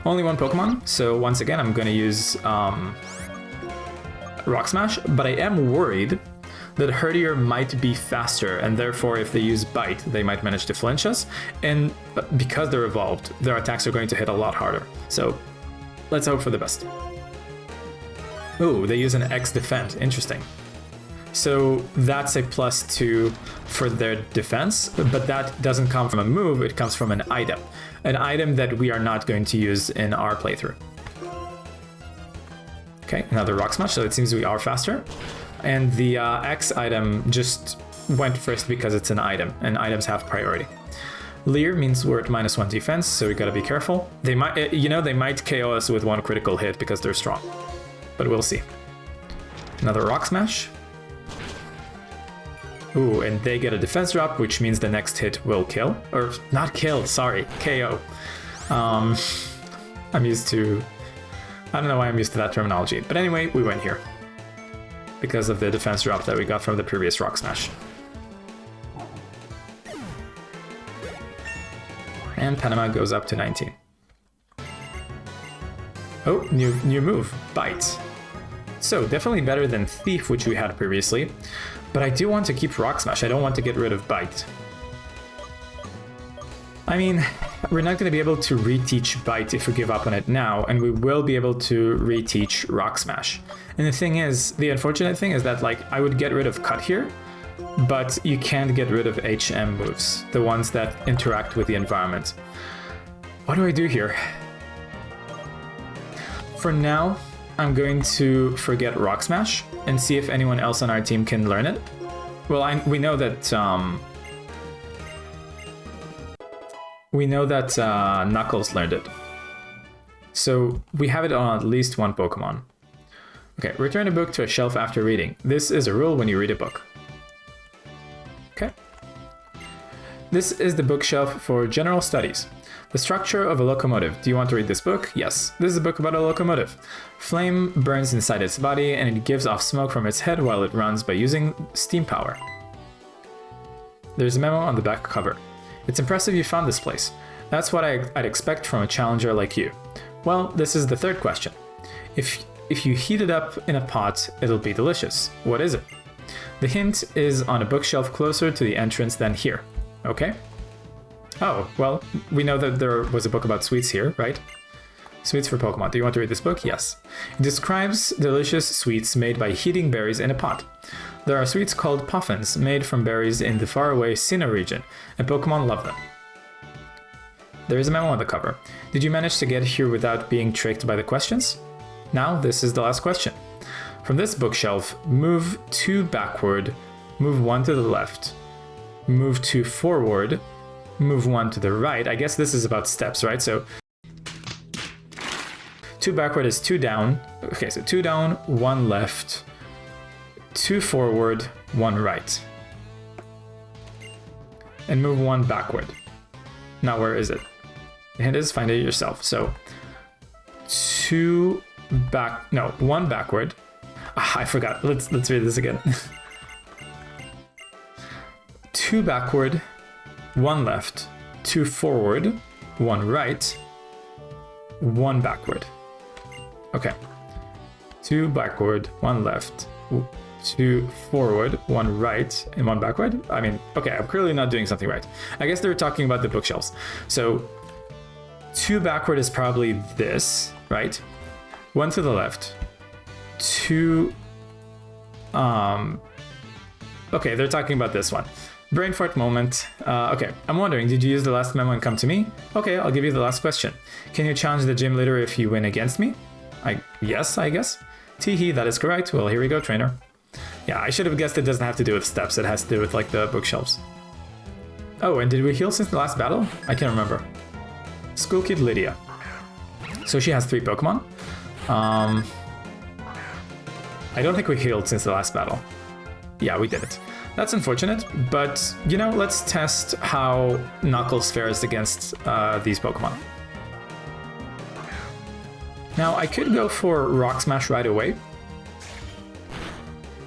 Only one Pokemon, so once again I'm going to use Rock Smash, but I am worried that Herdier might be faster, and therefore if they use Bite, they might manage to flinch us, and because they're evolved, their attacks are going to hit a lot harder. So let's hope for the best. Ooh, they use an X defend, interesting. So that's a +2 for their defense, but that doesn't come from a move, it comes from an item. An item that we are not going to use in our playthrough. Okay, another Rock Smash, so it seems we are faster. And the X item just went first because it's an item, and items have priority. Leer means we're at -1 defense, so we gotta be careful. They might, they might KO us with 1 critical hit because they're strong. But we'll see. Another Rock Smash. Ooh, and they get a defense drop, which means the next hit will kill. Or, not kill, sorry, KO. I'm used to... I don't know why I'm used to that terminology. But anyway, we went here. Because of the defense drop that we got from the previous Rock Smash. And Panama goes up to 19. Oh, new move, Bite. So definitely better than Thief, which we had previously. But I do want to keep Rock Smash. I don't want to get rid of Bite. I mean, we're not going to be able to reteach Bite if we give up on it now, and we will be able to reteach Rock Smash. And the thing is, the unfortunate thing is that, like, I would get rid of Cut here, but you can't get rid of HM moves, the ones that interact with the environment. What do I do here? For now, I'm going to forget Rock Smash and see if anyone else on our team can learn it. Well, we know that Knuckles learned it. So we have it on at least one Pokemon. Okay, return a book to a shelf after reading. This is a rule when you read a book. Okay. This is the bookshelf for general studies. The structure of a locomotive. Do you want to read this book? Yes. This is a book about a locomotive. Flame burns inside its body and it gives off smoke from its head while it runs by using steam power. There's a memo on the back cover. It's impressive you found this place. That's what I'd expect from a challenger like you. Well, this is the third question. If you heat it up in a pot, it'll be delicious. What is it? The hint is on a bookshelf closer to the entrance than here. Okay? Oh, well, we know that there was a book about sweets here, right? Sweets for Pokemon. Do you want to read this book? Yes. It describes delicious sweets made by heating berries in a pot. There are sweets called puffins, made from berries in the faraway Sinnoh region, and Pokemon love them. There is a memo on the cover. Did you manage to get here without being tricked by the questions? Now, this is the last question. From this bookshelf, move 2 backward, move 1 to the left, move 2 forward, move 1 to the right. I guess this is about steps, right? So 2 backward is 2 down. Okay, so 2 down, 1 left, 2 forward, 1 right. And move 1 backward. Now where is it? The hint is find it yourself. So 1 backward. I forgot. Let's read this again. 2 backward, 1 left, 2 forward, 1 right, 1 backward. Okay. 2 backward, 1 left, 2 forward, 1 right, and 1 backward. I mean, okay, I'm clearly not doing something right. I guess they're talking about the bookshelves. So 2 backward is probably this, right? 1 to the left, 2... Okay, they're talking about this one. Brain fart moment. Okay, I'm wondering, did you use the last memo and come to me? Okay, I'll give you the last question. Can you challenge the gym leader if you win against me? Yes, I guess. Teehee, that is correct. Well, here we go, trainer. Yeah, I should have guessed it doesn't have to do with steps. It has to do with, like, the bookshelves. Oh, and did we heal since the last battle? I can't remember. School Kid Lydia. So she has 3 Pokemon. I don't think we healed since the last battle. Yeah, we didn't. That's unfortunate, but, you know, let's test how Knuckles fares against these Pokemon. Now, I could go for Rock Smash right away.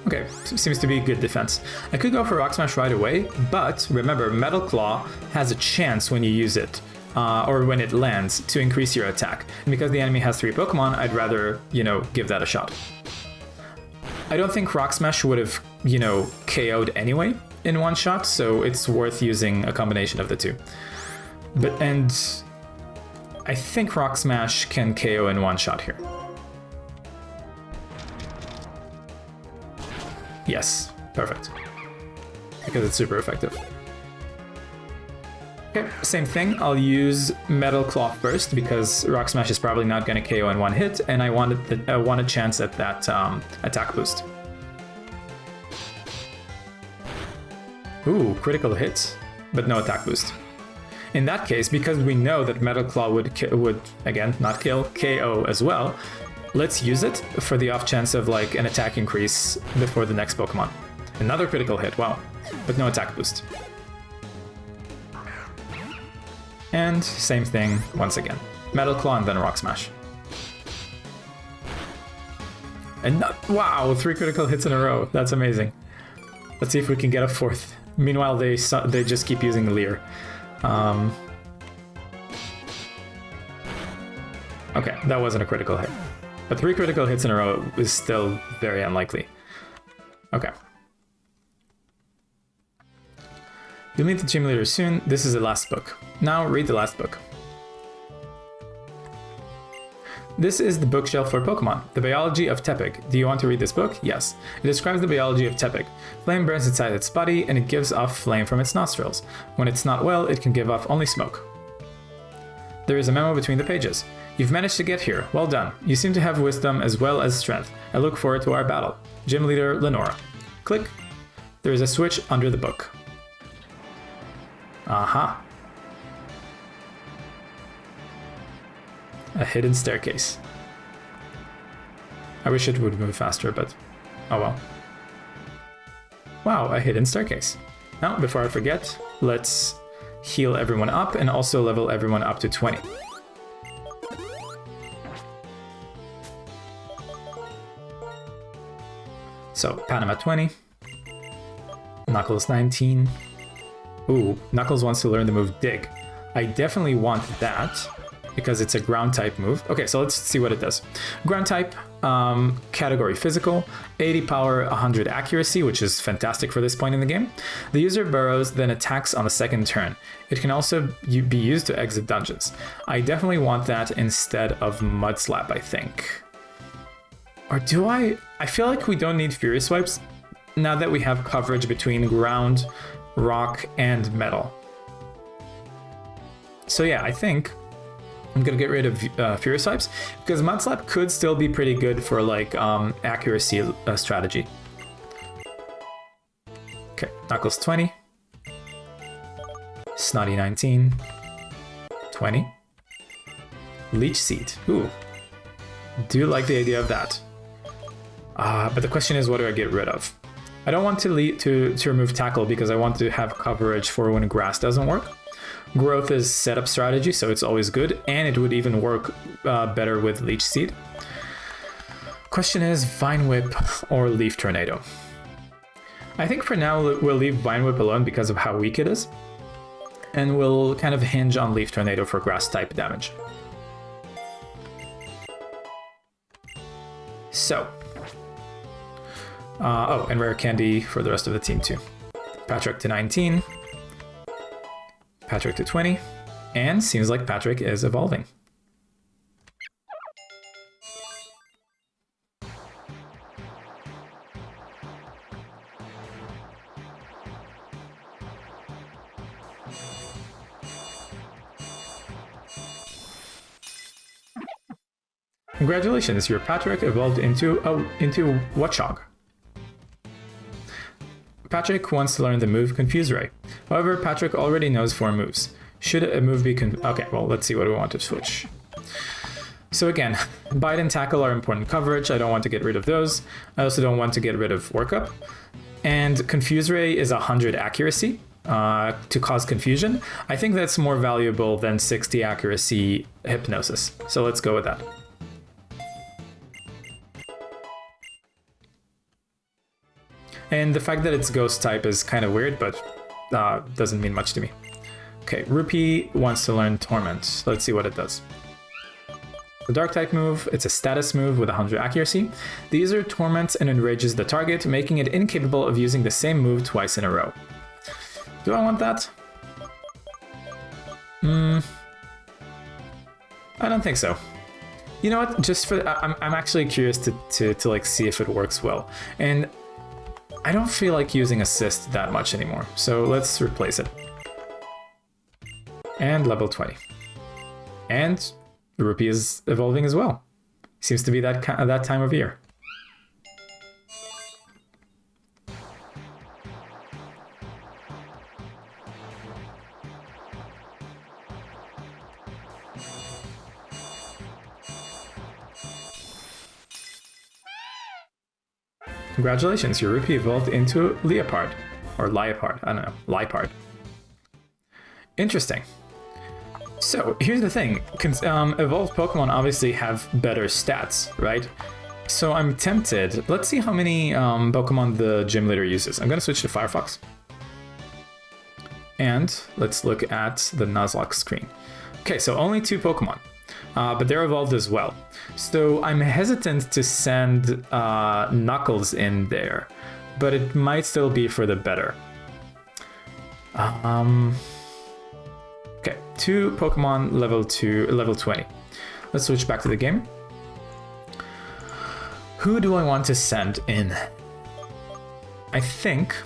Okay, seems to be good defense. I could go for Rock Smash right away, but remember, Metal Claw has a chance when you use it, or when it lands, to increase your attack. And because the enemy has 3 Pokemon, I'd rather, you know, give that a shot. I don't think Rock Smash would have, you know, KO'd anyway in one shot, so it's worth using a combination of the 2. And I think Rock Smash can KO in one shot here. Yes, perfect. Because it's super effective. Okay, same thing. I'll use Metal Claw first because Rock Smash is probably not going to KO in one hit, and I want a chance at that attack boost. Ooh, critical hit, but no attack boost. In that case, because we know that Metal Claw would again, not kill, KO as well, let's use it for the off chance of like an attack increase before the next Pokemon. Another critical hit, wow, but no attack boost. And same thing once again. Metal Claw and then Rock Smash. And wow, 3 critical hits in a row. That's amazing. Let's see if we can get a 4th. Meanwhile, they just keep using Leer. Okay, that wasn't a critical hit. But 3 critical hits in a row is still very unlikely. Okay. You'll meet the gym leader soon. This is the last book. Now read the last book. This is the bookshelf for Pokemon, The Biology of Tepig. Do you want to read this book? Yes. It describes the biology of Tepig. Flame burns inside its body and it gives off flame from its nostrils. When it's not well, it can give off only smoke. There is a memo between the pages. You've managed to get here. Well done. You seem to have wisdom as well as strength. I look forward to our battle. Gym leader Lenora. Click. There is a switch under the book. Aha. A hidden staircase. I wish it would move faster, but oh well. Wow, a hidden staircase. Now, before I forget, let's heal everyone up and also level everyone up to 20. So, Panama 20. Knuckles 19. Ooh, Knuckles wants to learn the move Dig. I definitely want that, because it's a ground type move. Okay, so let's see what it does. Ground type, category physical, 80 power, 100 accuracy, which is fantastic for this point in the game. The user burrows, then attacks on the second turn. It can also be used to exit dungeons. I definitely want that instead of Mud Slap, I think. Or do I? I feel like we don't need Fury Swipes now that we have coverage between ground, rock, and metal. So yeah, I think I'm gonna get rid of Fury Swipes because Mud Slap could still be pretty good for like accuracy strategy. Okay, Knuckles 20, Snotty 19, 20, Leech Seed. Ooh, do like the idea of that. But the question is, what do I get rid of? I don't want to remove Tackle because I want to have coverage for when grass doesn't work. Growth is setup strategy, so it's always good, and it would even work better with Leech Seed. Question is, Vine Whip or Leaf Tornado? I think for now we'll leave Vine Whip alone because of how weak it is, and we'll kind of hinge on Leaf Tornado for grass type damage. So, oh, and Rare Candy for the rest of the team too. Patrick to 19. Patrick to 20, and seems like Patrick is evolving. Congratulations, your Patrick evolved into Watchog. Patrick wants to learn the move Confuse Ray. However, Patrick already knows 4 moves. Should a move be okay, well, let's see what we want to switch. So again, Bite and Tackle are important coverage. I don't want to get rid of those. I also don't want to get rid of Workup. And Confuse Ray is 100 accuracy to cause confusion. I think that's more valuable than 60 accuracy Hypnosis. So let's go with that. And the fact that it's Ghost type is kind of weird, but doesn't mean much to me. Okay, Rupee wants to learn Torment. Let's see what it does. The Dark type move, it's a status move with 100 accuracy. The user torments and enrages the target, making it incapable of using the same move twice in a row. Do I want that? I don't think so. You know what? Just for I'm actually curious to like see if it works well. And I don't feel like using Assist that much anymore, so let's replace it. And level 20. And Rupee is evolving as well. Seems to be that time of year. Congratulations, your Rupee evolved into Leopard. Or Liepard, I don't know, Liepard. Interesting. So, here's the thing. Evolved Pokemon obviously have better stats, right? So I'm tempted. Let's see how many Pokemon the gym leader uses. I'm going to switch to Firefox. And let's look at the Nuzlocke screen. Okay, so only 2 Pokemon. but they're evolved as well. So I'm hesitant to send Knuckles in there, but it might still be for the better. Okay, 2 Pokemon level 20. Let's switch back to the game. Who do I want to send in? I think...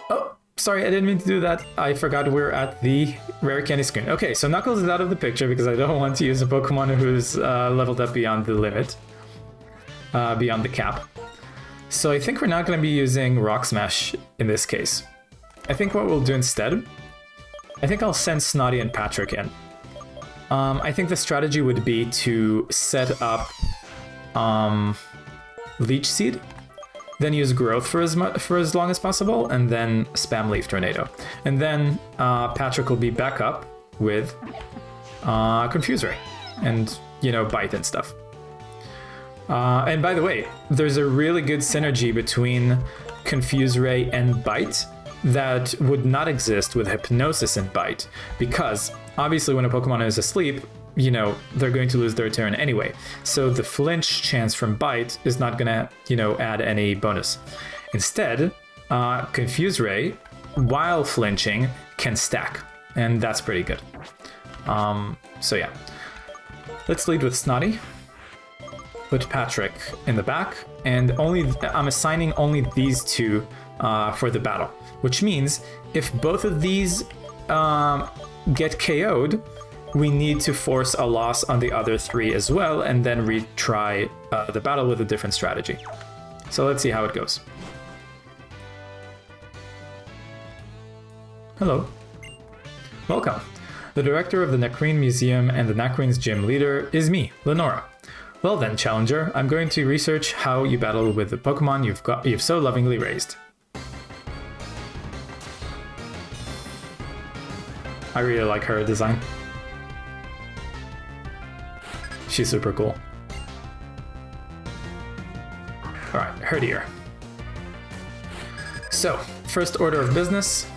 Oh, sorry, I didn't mean to do that. I forgot we're at the rare candy screen. Okay, so Knuckles is out of the picture because I don't want to use a Pokemon who's leveled up beyond the limit. Beyond the cap. So I think we're not going to be using Rock Smash in this case. I think what we'll do instead... I think I'll send Snotty and Patrick in. I think the strategy would be to set up Leech Seed, then use Growth for as long as possible, and then spam Leaf Tornado. And then Patrick will be back up with Confuse Ray and, you know, Bite and stuff. And by the way, there's a really good synergy between Confuse Ray and Bite that would not exist with Hypnosis and Bite, because obviously when a Pokemon is asleep, you know, they're going to lose their turn anyway. So the flinch chance from Bite is not gonna, you know, add any bonus. Instead, Confuse Ray, while flinching, can stack, and that's pretty good. So yeah. Let's lead with Snotty. Put Patrick in the back, and I'm assigning only these two for the battle. Which means if both of these get KO'd, we need to force a loss on the other 3 as well, and then retry the battle with a different strategy. So let's see how it goes. Hello. Welcome. The director of the Nakreen Museum and the Nakreen's gym leader is me, Lenora. Well then, Challenger, I'm going to research how you battle with the Pokemon you've so lovingly raised. I really like her design. She's super cool. Alright, Herdier. So, first order of business.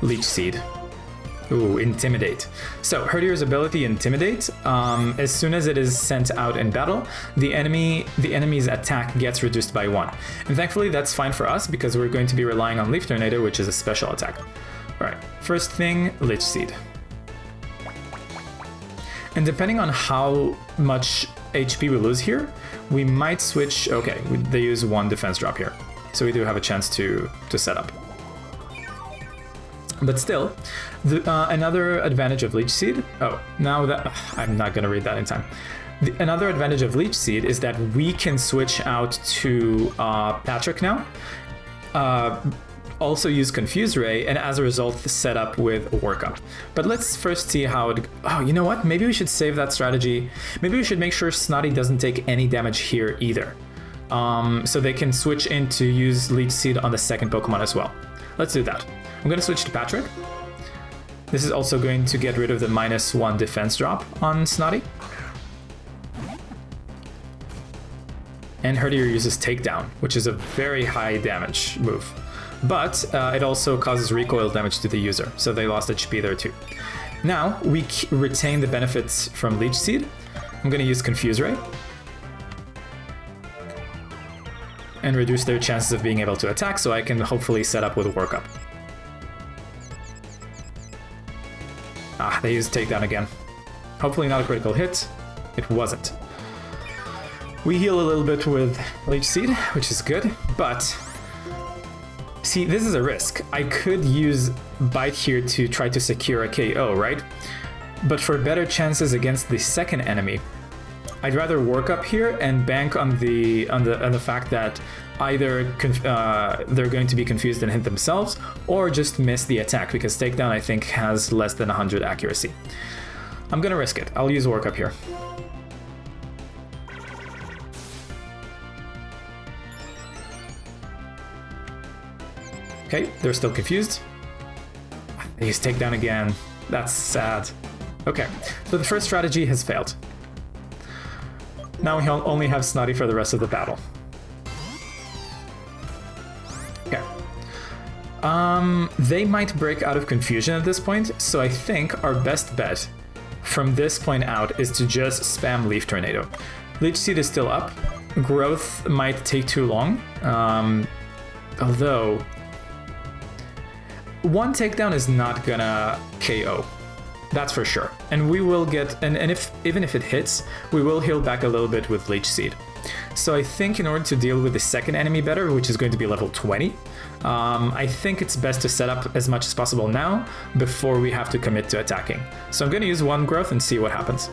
Leech Seed. Ooh, Intimidate. So, Herdier's ability Intimidate, as soon as it is sent out in battle, the enemy's attack gets reduced by 1. And thankfully that's fine for us because we're going to be relying on Leaf Tornado, which is a special attack. Alright, first thing, Leech Seed. And depending on how much HP we lose here, we might switch... Okay, they use 1 defense drop here. So we do have a chance to set up. But still, another advantage of Leech Seed... Oh, now that... I'm not going to read that in time. Another advantage of Leech Seed is that we can switch out to Patrick now. Also use Confuse Ray, and as a result set up with a Workup. But let's first see how it... Oh, you know what? Maybe we should save that strategy. Maybe we should make sure Snotty doesn't take any damage here either. So they can switch in to use Leech Seed on the second Pokemon as well. Let's do that. I'm going to switch to Patrick. This is also going to get rid of the -1 defense drop on Snotty. And Herdier uses Takedown, which is a very high damage move. But it also causes recoil damage to the user, so they lost HP there too. Now, we retain the benefits from Leech Seed. I'm going to use Confuse Ray. And reduce their chances of being able to attack, so I can hopefully set up with a Workup. Ah, they used Takedown again. Hopefully not a critical hit. It wasn't. We heal a little bit with Leech Seed, which is good, but... See, this is a risk. I could use Bite here to try to secure a KO, right? But for better chances against the second enemy, I'd rather work up here and bank on the fact that either they're going to be confused and hit themselves, or just miss the attack, because Takedown I think has less than 100 accuracy. I'm gonna risk it. I'll use work up here. Okay, they're still confused. They use Takedown again. That's sad. Okay, so the first strategy has failed. Now we only have Snotty for the rest of the battle. Okay. They might break out of confusion at this point, so I think our best bet from this point out is to just spam Leaf Tornado. Leech Seed is still up. Growth might take too long, although one takedown is not gonna KO. That's for sure. And we will get, and if even if it hits, we will heal back a little bit with Leech Seed. So I think in order to deal with the second enemy better, which is going to be level 20, I think it's best to set up as much as possible now before we have to commit to attacking. So I'm going to use one growth and see what happens.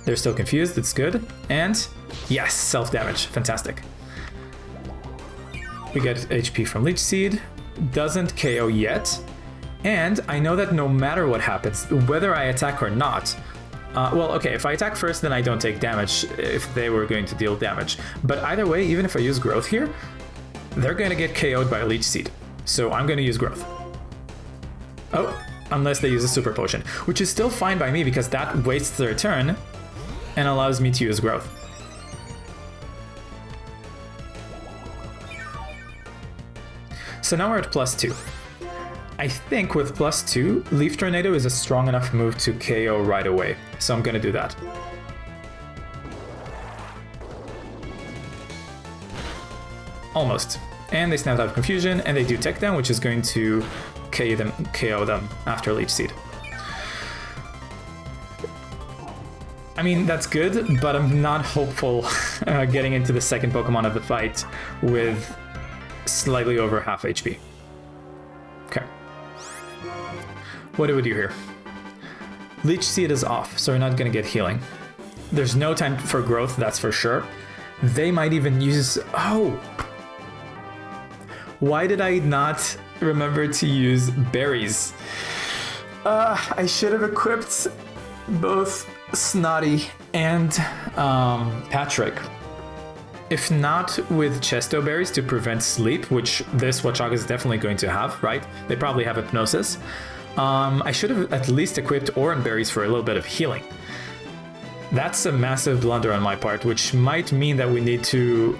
They're still confused, it's good. And yes, self-damage, fantastic. We get HP from Leech Seed, doesn't KO yet. And I know that no matter what happens, whether I attack or not, well, okay, if I attack first, then I don't take damage if they were going to deal damage. But either way, even if I use Growth here, they're going to get KO'd by Leech Seed. So I'm going to use Growth. Oh, unless they use a Super Potion, which is still fine by me because that wastes their turn and allows me to use Growth. So now we're at +2. I think with +2, Leaf Tornado is a strong enough move to KO right away, so I'm gonna do that. Almost. And they snapped out of confusion, and they do Tech Down, which is going to KO them after Leech Seed. I mean, that's good, but I'm not hopeful getting into the second Pokemon of the fight with slightly over half HP. Okay. What do we do here? Leech Seed is off, so we're not going to get healing. There's no time for growth, that's for sure. They might even use... Oh! Why did I not remember to use berries? I should have equipped both Snotty and Patrick. If not with Chesto Berries to prevent sleep, which this Watchog is definitely going to have, right? They probably have Hypnosis. I should have at least equipped Oran Berries for a little bit of healing. That's a massive blunder on my part, which might mean that we need to,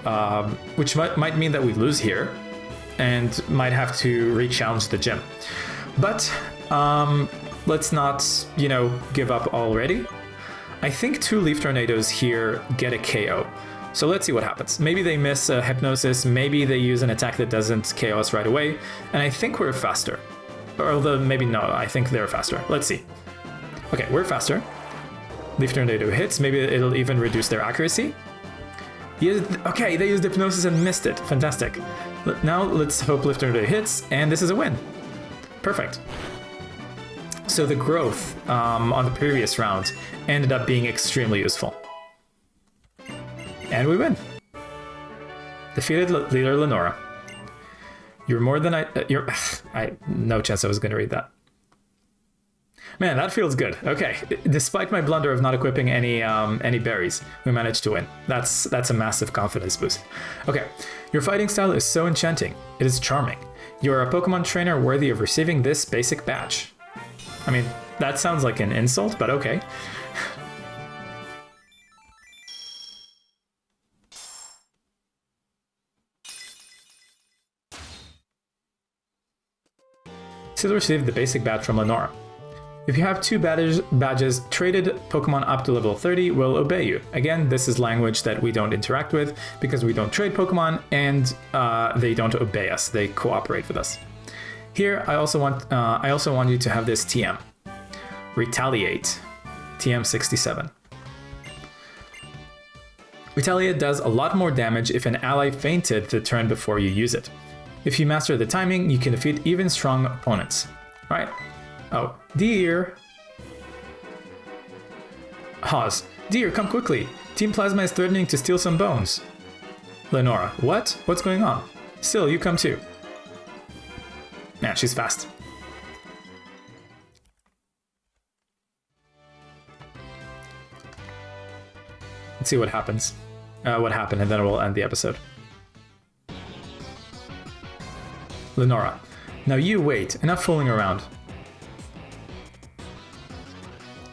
which might mean that we lose here, and might have to re-challenge the gym. But let's not, you know, give up already. I think 2 Leaf Tornadoes here get a KO. So let's see what happens. Maybe they miss a Hypnosis, maybe they use an attack that doesn't KO us right away, and I think we're faster. Although maybe no, I think they're faster. Let's see. Okay, we're faster. Leaf Tornado hits, maybe it'll even reduce their accuracy. Okay, they used Hypnosis and missed it. Fantastic. Now let's hope Leaf Tornado hits, and this is a win. Perfect. So the growth on the previous round ended up being extremely useful. And we win. Defeated leader Lenora. You're more than no chance I was going to read that. Man, that feels good. Okay, despite my blunder of not equipping any berries, we managed to win. That's a massive confidence boost. Okay, your fighting style is so enchanting. It is charming. You're a Pokemon trainer worthy of receiving this basic badge. I mean, that sounds like an insult, but okay. Still received the basic badge from Lenora. If you have 2 badges, traded Pokemon up to level 30 will obey you. Again, this is language that we don't interact with because we don't trade Pokemon and they don't obey us. They cooperate with us. Here, I also want you to have this TM. Retaliate. TM 67. Retaliate does a lot more damage if an ally fainted the turn before you use it. If you master the timing, you can defeat even strong opponents. Right? Oh, Deer! Haas, Deer, come quickly! Team Plasma is threatening to steal some bones. Lenora, what? What's going on? Still, you come too. Man, she's fast. Let's see what happens. What happened, and then we'll end the episode. Lenora, now you wait, enough fooling around.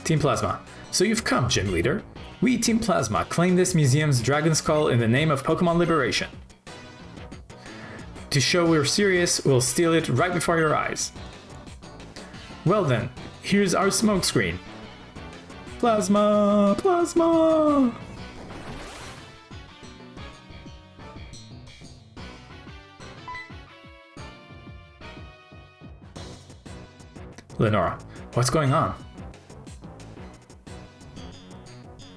Team Plasma, so you've come, Gym Leader. We, Team Plasma, claim this museum's Dragon Skull in the name of Pokemon Liberation. To show we're serious, we'll steal it right before your eyes. Well then, here's our smokescreen. Plasma! Plasma! Lenora, what's going on?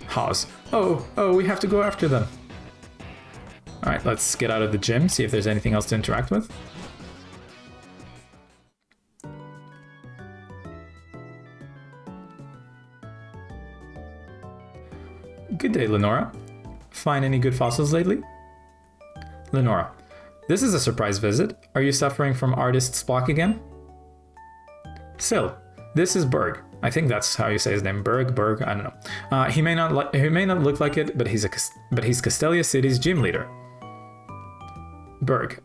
Haas. Oh, we have to go after them. Alright, let's get out of the gym, see if there's anything else to interact with. Good day, Lenora. Find any good fossils lately? Lenora, this is a surprise visit. Are you suffering from artist's block again? Sil, this is Berg. I think that's how you say his name. Berg, I don't know. He may not look like it, but he's Castelia City's gym leader. Berg,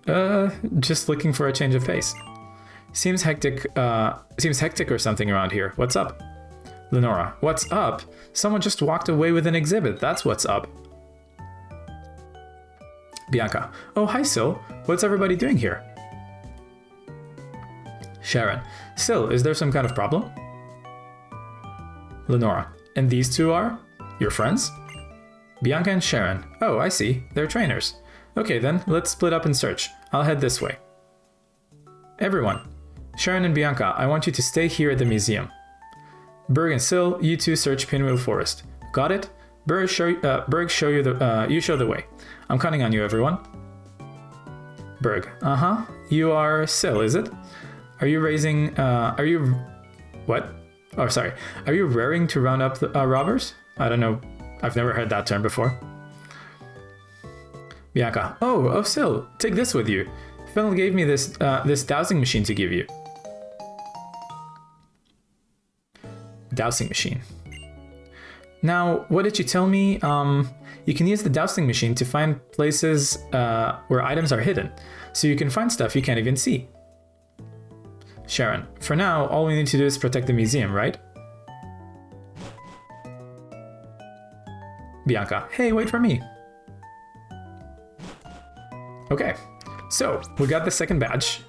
just looking for a change of pace. Seems hectic or something around here. What's up? Lenora, what's up? Someone just walked away with an exhibit. That's what's up. Bianca, oh, hi, Sil. What's everybody doing here? Sharon, Sil, is there some kind of problem? Lenora, and these two are? Your friends? Bianca and Sharon. Oh, I see. They're trainers. Okay then, let's split up and search. I'll head this way. Everyone, Sharon and Bianca, I want you to stay here at the museum. Berg and Sil, you two search Pinwheel Forest. Got it? Berg, show you the way. I'm counting on you, everyone. Berg, You are Sil, is it? Are you what? Oh, sorry. Are you raring to round up the robbers? I don't know. I've never heard that term before. Bianca. Oh, Sil, take this with you. Phil gave me this dowsing machine to give you. Dowsing machine. Now, what did you tell me? You can use the dowsing machine to find places where items are hidden, so you can find stuff you can't even see. Sharon, for now, all we need to do is protect the museum, right? Bianca, hey, wait for me. Okay, so we got the second badge.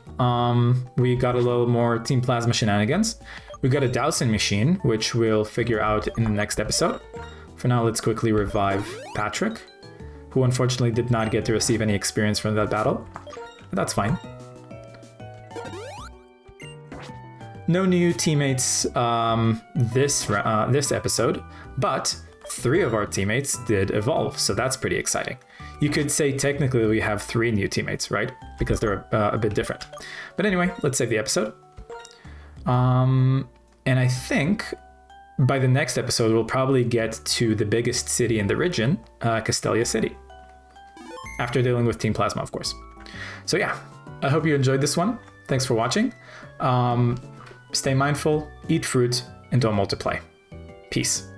We got a little more Team Plasma shenanigans. We got a dowsing machine, which we'll figure out in the next episode. For now, let's quickly revive Patrick, who unfortunately did not get to receive any experience from that battle. But that's fine. No new teammates this episode, but 3 of our teammates did evolve, so that's pretty exciting. You could say technically we have 3 new teammates, right? Because they're a bit different. But anyway, let's save the episode. And I think by the next episode, we'll probably get to the biggest city in the region, Castelia City. After dealing with Team Plasma, of course. So yeah, I hope you enjoyed this one. Thanks for watching. Stay mindful, eat fruit, and don't multiply. Peace.